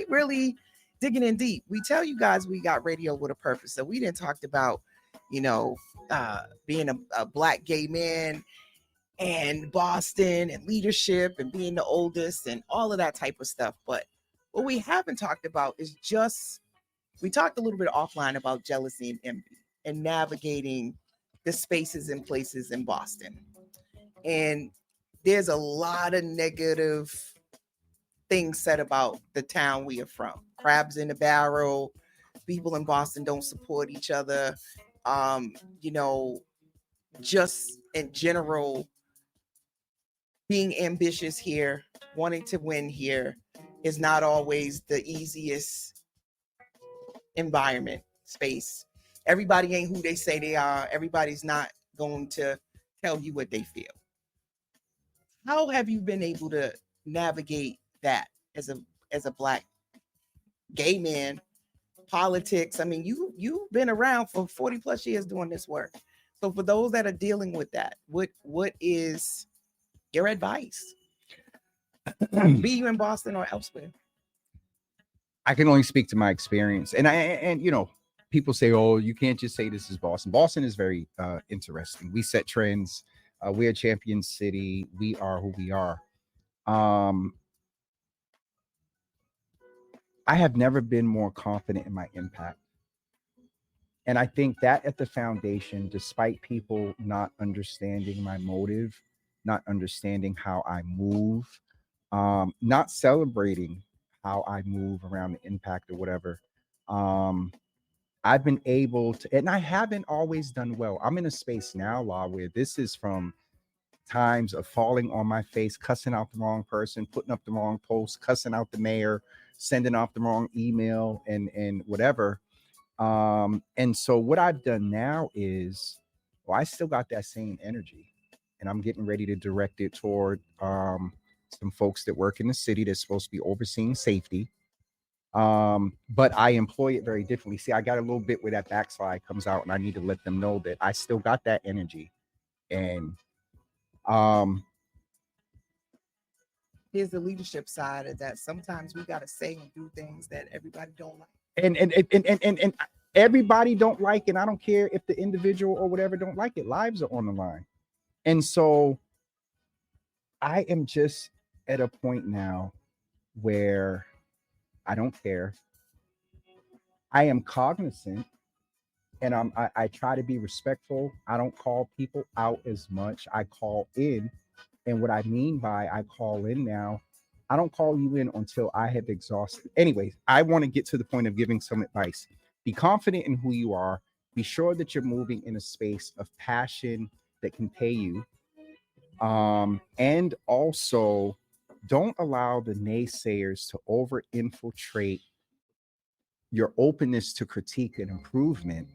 really digging in deep. We tell you guys we got radio with a purpose. So we didn't talk about, being a Black gay man and Boston and leadership and being the oldest and all of that type of stuff. But what we haven't talked about is we talked a little bit offline about jealousy and envy and navigating the spaces and places in Boston. And there's a lot of negative things said about the town we are from. Crabs in the barrel, people in Boston don't support each other. Just in general, being ambitious here, wanting to win here is not always the easiest environment, space. Everybody ain't who they say they are. Everybody's not going to tell you what they feel. How have you been able to navigate that as a Black gay man? Politics. I mean, you've been around for 40 plus years doing this work. So for those that are dealing with that, what is your advice? Be you in Boston or elsewhere? I can only speak to my experience. And people say, oh, you can't just say this is Boston. Boston is very interesting. We set trends. We're a champion city. We are who we are. I have never been more confident in my impact. And I think that at the foundation, despite people not understanding my motive, not understanding how I move, not celebrating how I move around the impact or whatever, I've been able to, and I haven't always done well. I'm in a space now, La, where this is from times of falling on my face, cussing out the wrong person, putting up the wrong post, cussing out the mayor, sending off the wrong email and whatever. And so what I've done now is, I still got that same energy and I'm getting ready to direct it toward some folks that work in the city that's supposed to be overseeing safety. But I employ it very differently. See, I got a little bit where that backslide comes out, and I need to let them know that I still got that energy. And here's the leadership side of that. Sometimes we got to say and do things that everybody don't like. And everybody don't like, and I don't care if the individual or whatever don't like it. Lives are on the line. And so I am just at a point now where I don't care. I am cognizant, and I try to be respectful. I don't call people out as much. I call in. And what I mean by I call in now, I don't call you in until I have exhausted. Anyways, I want to get to the point of giving some advice. Be confident in who you are. Be sure that you're moving in a space of passion that can pay you. And also, don't allow the naysayers to over infiltrate your openness to critique and improvement.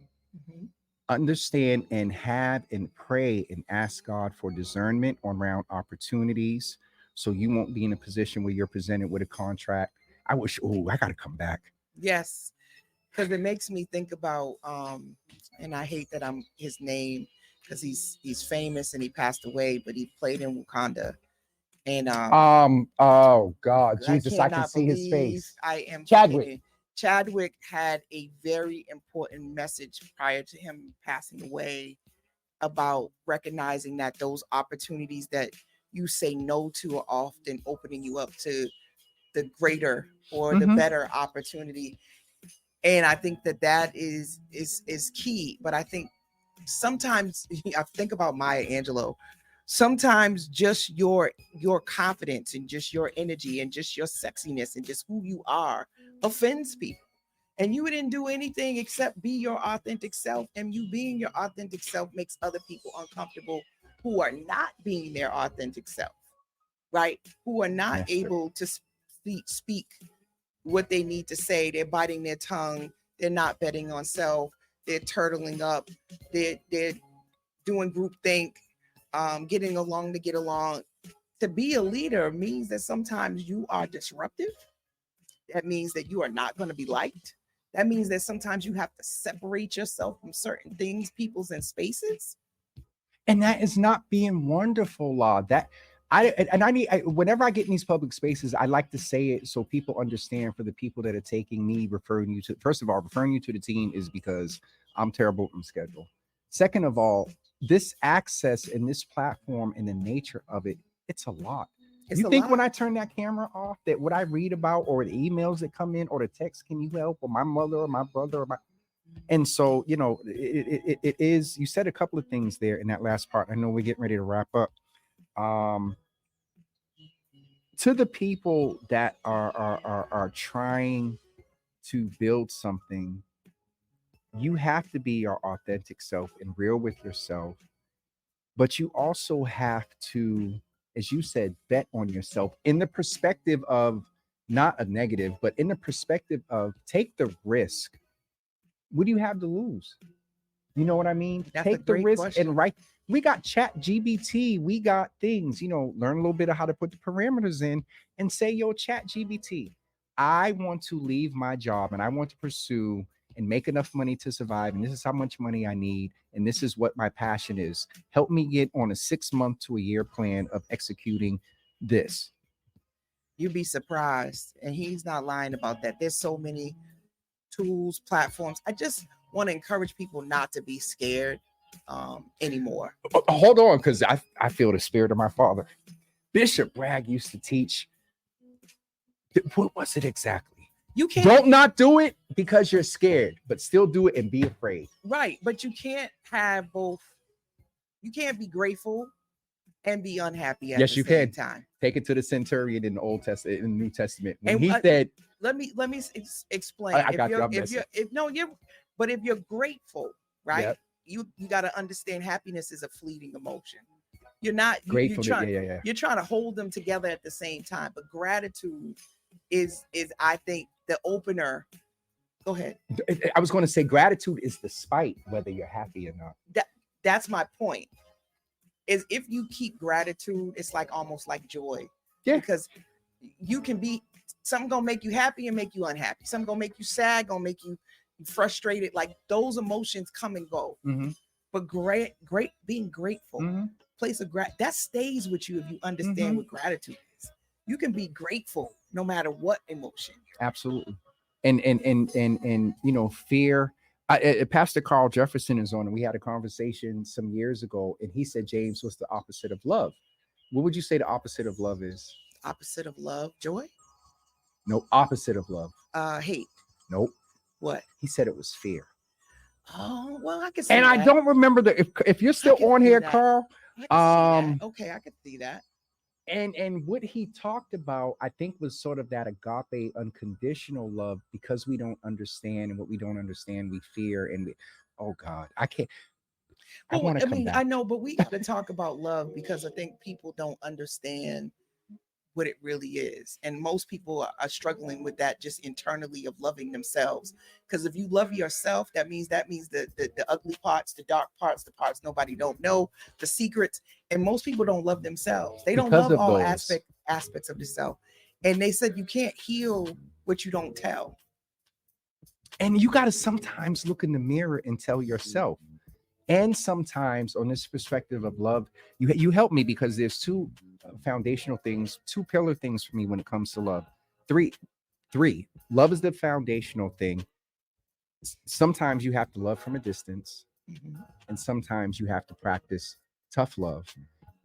Understand and have and pray and ask God for discernment around opportunities, so you won't be in a position where you're presented with a contract. I wish, I got to come back. Yes, because it makes me think about, and I hate that I'm his name because he's famous and he passed away, but he played in Wakanda. And oh God, Jesus, I can see his face. I am Chadwick. Chadwick had a very important message prior to him passing away about recognizing that those opportunities that you say no to are often opening you up to the greater or the better opportunity. And I think that is key. But I think sometimes I think about Maya Angelou. Sometimes just your confidence and just your energy and just your sexiness and just who you are offends people. And you didn't do anything except be your authentic self. And you being your authentic self makes other people uncomfortable who are not being their authentic self, right? Who are not able to speak what they need to say. They're biting their tongue. They're not betting on self. They're turtling up. They're doing groupthink. Getting along to get along. To be a leader means that sometimes you are disruptive. That means that you are not going to be liked. That means that sometimes you have to separate yourself from certain things, peoples, and spaces. And that is not being wonderful, Law. That whenever I get in these public spaces, I like to say it so people understand. For the people that are taking me, referring you to the team is because I'm terrible on schedule. Second of all, this access and this platform and the nature of it, it's a lot. You think when I turn that camera off, that what I read about or the emails that come in or the text, can you help, or my mother or my brother or my, and so, it is, you said a couple of things there in that last part. I know we're getting ready to wrap up. To the people that are trying to build something, you have to be your authentic self and real with yourself, but you also have to, as you said, bet on yourself in the perspective of not a negative, but in the perspective of take the risk. What do you have to lose? You know what I mean? Take the risk and write. We got ChatGPT. We got things, learn a little bit of how to put the parameters in and say, yo, ChatGPT, I want to leave my job and I want to pursue and make enough money to survive. And this is how much money I need. And this is what my passion is. Help me get on a 6-month to a year plan of executing this. You'd be surprised. And he's not lying about that. There's so many tools, platforms. I just want to encourage people not to be scared anymore. Hold on, because I feel the spirit of my father. Bishop Bragg used to teach. What was it exactly? You can't don't not do it because you're scared, but still do it and be afraid. Right, but you can't have both. You can't be grateful and be unhappy at the same time. Take it to the centurion in the Old Testament, in the New Testament. When he said, "Let me explain." I got you. If you're grateful, right? Yep. You got to understand happiness is a fleeting emotion. You're not grateful. You're trying to hold them together at the same time, but gratitude is I think the opener. Go ahead. I was going to say gratitude is despite whether you're happy or not. That's my point. Is if you keep gratitude, it's like almost like joy. Yeah. Because you can be Something gonna make you happy and make you unhappy. Something gonna make you sad, gonna make you frustrated. Like those emotions come and go. But being grateful, place of that stays with you if you understand what gratitude is. You can be grateful no matter what emotion. Absolutely. And you know, fear. Pastor Carl Jefferson is on, and we had a conversation some years ago, and he said, James, what's the opposite of love? What would you say the opposite of love is? Opposite of love, joy? No, opposite of love. Hate. Nope. What? He said it was fear. Oh, well, I can see and that. I don't remember if you're still on here, that. Carl. Okay, I could see that. And what he talked about, I think, was sort of that agape, unconditional love, because we don't understand, and what we don't understand, we fear. And oh God, I can't. I know, but we got to talk about love, because I think people don't understand what it really is, and most people are struggling with that just internally of loving themselves. Because if you love yourself, that means the ugly parts, the dark parts, the parts nobody don't know, the secrets. And most people don't love themselves. They don't love all aspects of the self. And they said you can't heal what you don't tell. And you got to sometimes look in the mirror and tell yourself. And sometimes, on this perspective of love, you help me, because there's two foundational things, two pillar things for me when it comes to love. Three. Love is the foundational thing. Sometimes you have to love from a distance, and sometimes you have to practice tough love.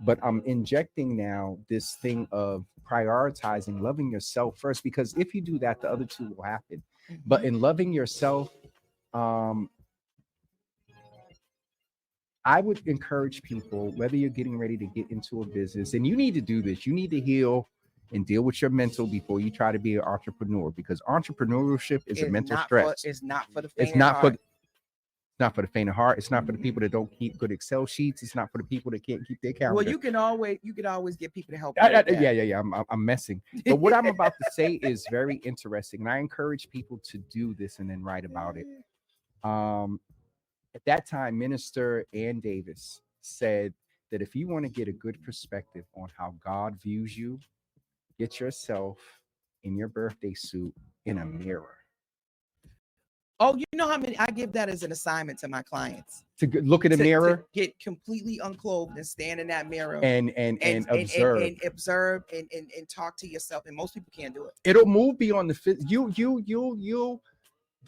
But I'm injecting now this thing of prioritizing loving yourself first, because if you do that, the other two will happen. But in loving yourself, I would encourage people, whether you're getting ready to get into a business, and you need to do this, you need to heal and deal with your mental before you try to be an entrepreneur, because entrepreneurship is a mental stress. It's not for the faint of heart. It's not for the faint of heart. It's not for the people that don't keep good Excel sheets. It's not for the people that can't keep their calendar. Well, you could always get people to help. Yeah. I'm messing. But what I'm about to say is very interesting, and I encourage people to do this and then write about it. At that time, Minister Ann Davis said that if you want to get a good perspective on how God views you, get yourself in your birthday suit in a mirror. Oh, you know how many I give that as an assignment to my clients, to look in the mirror, to get completely unclothed and stand in that mirror and observe and talk to yourself. And most people can't do it. It'll move beyond the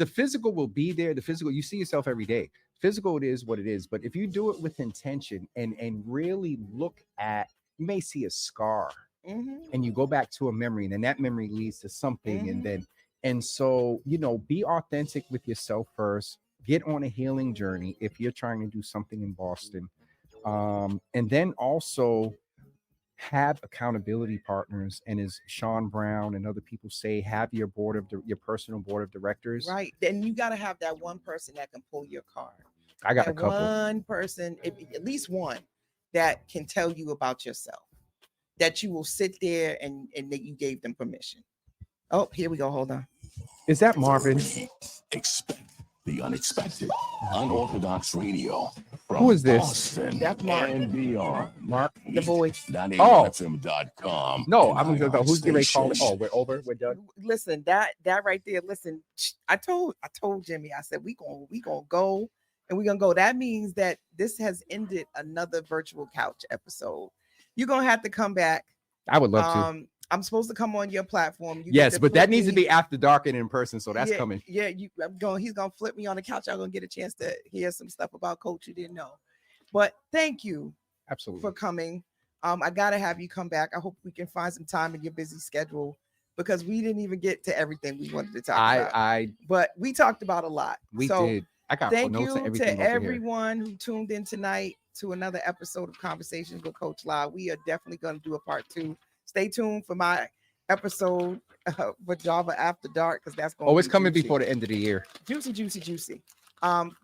physical will be there. The physical, you see yourself every day. Physical, it is what it is. But if you do it with intention and really look at, you may see a scar, and you go back to a memory, and then that memory leads to something, and so, you know, be authentic with yourself first. Get on a healing journey if you're trying to do something in Boston, and then also have accountability partners. And as Sean Brown and other people say, have your your personal board of directors. Right. Then you got to have that one person that can pull your card. I got a couple. One person, at least one, that can tell you about yourself, that you will sit there and that you gave them permission. Oh, here we go. Hold on. Is that Marvin? Expect the unexpected. Unorthodox radio. Who is this? Boston. That's Mark. And beyond. Mark, the boy. FM.com. No, I'm going to go. Who's going to call it? Oh, we're over. We're done. Listen, that right there. Listen, I told Jimmy. I said we gonna go, and we're gonna go. That means that this has ended another virtual couch episode. You're gonna have to come back. I would love to. I'm supposed to come on your platform. Yes, but that needs to be after dark and in person, so that's coming. Yeah, he's gonna flip me on the couch. I'm gonna get a chance to hear some stuff about Coach you didn't know. But thank you, absolutely, for coming. I gotta have you come back. I hope we can find some time in your busy schedule, because we didn't even get to everything we wanted to talk about. But we talked about a lot. We did. I got thank notes you and everything to everyone who tuned in tonight to another episode of Conversations with Coach La. We are definitely going to do a part 2. Stay tuned for my episode with Java After Dark, because that's going. It's coming before the end of the year. Juicy.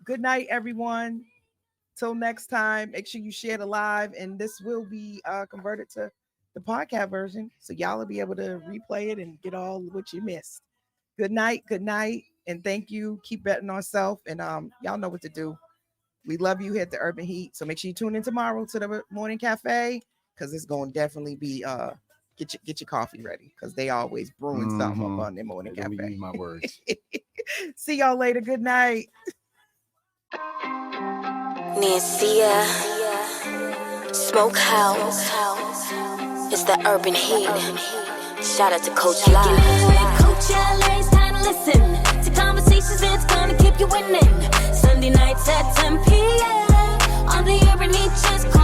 Good night, everyone. Till next time, make sure you share the live, and this will be converted to the podcast version, so y'all will be able to replay it and get all what you missed. Good night, and thank you. Keep betting on self, and y'all know what to do. We love you here at the Urban Heat, so make sure you tune in tomorrow to the Morning Cafe, because it's going to definitely be get your coffee ready because they always brewing something up on their morning Let me cafe. use my words. See y'all later. Good night. Nancia, Smokehouse, it's the urban heat. Shout out to Coach La. Coach LA, it's time to listen to conversations that's gonna keep you winning. Sunday nights at 10 p.m. on the urban heat, just call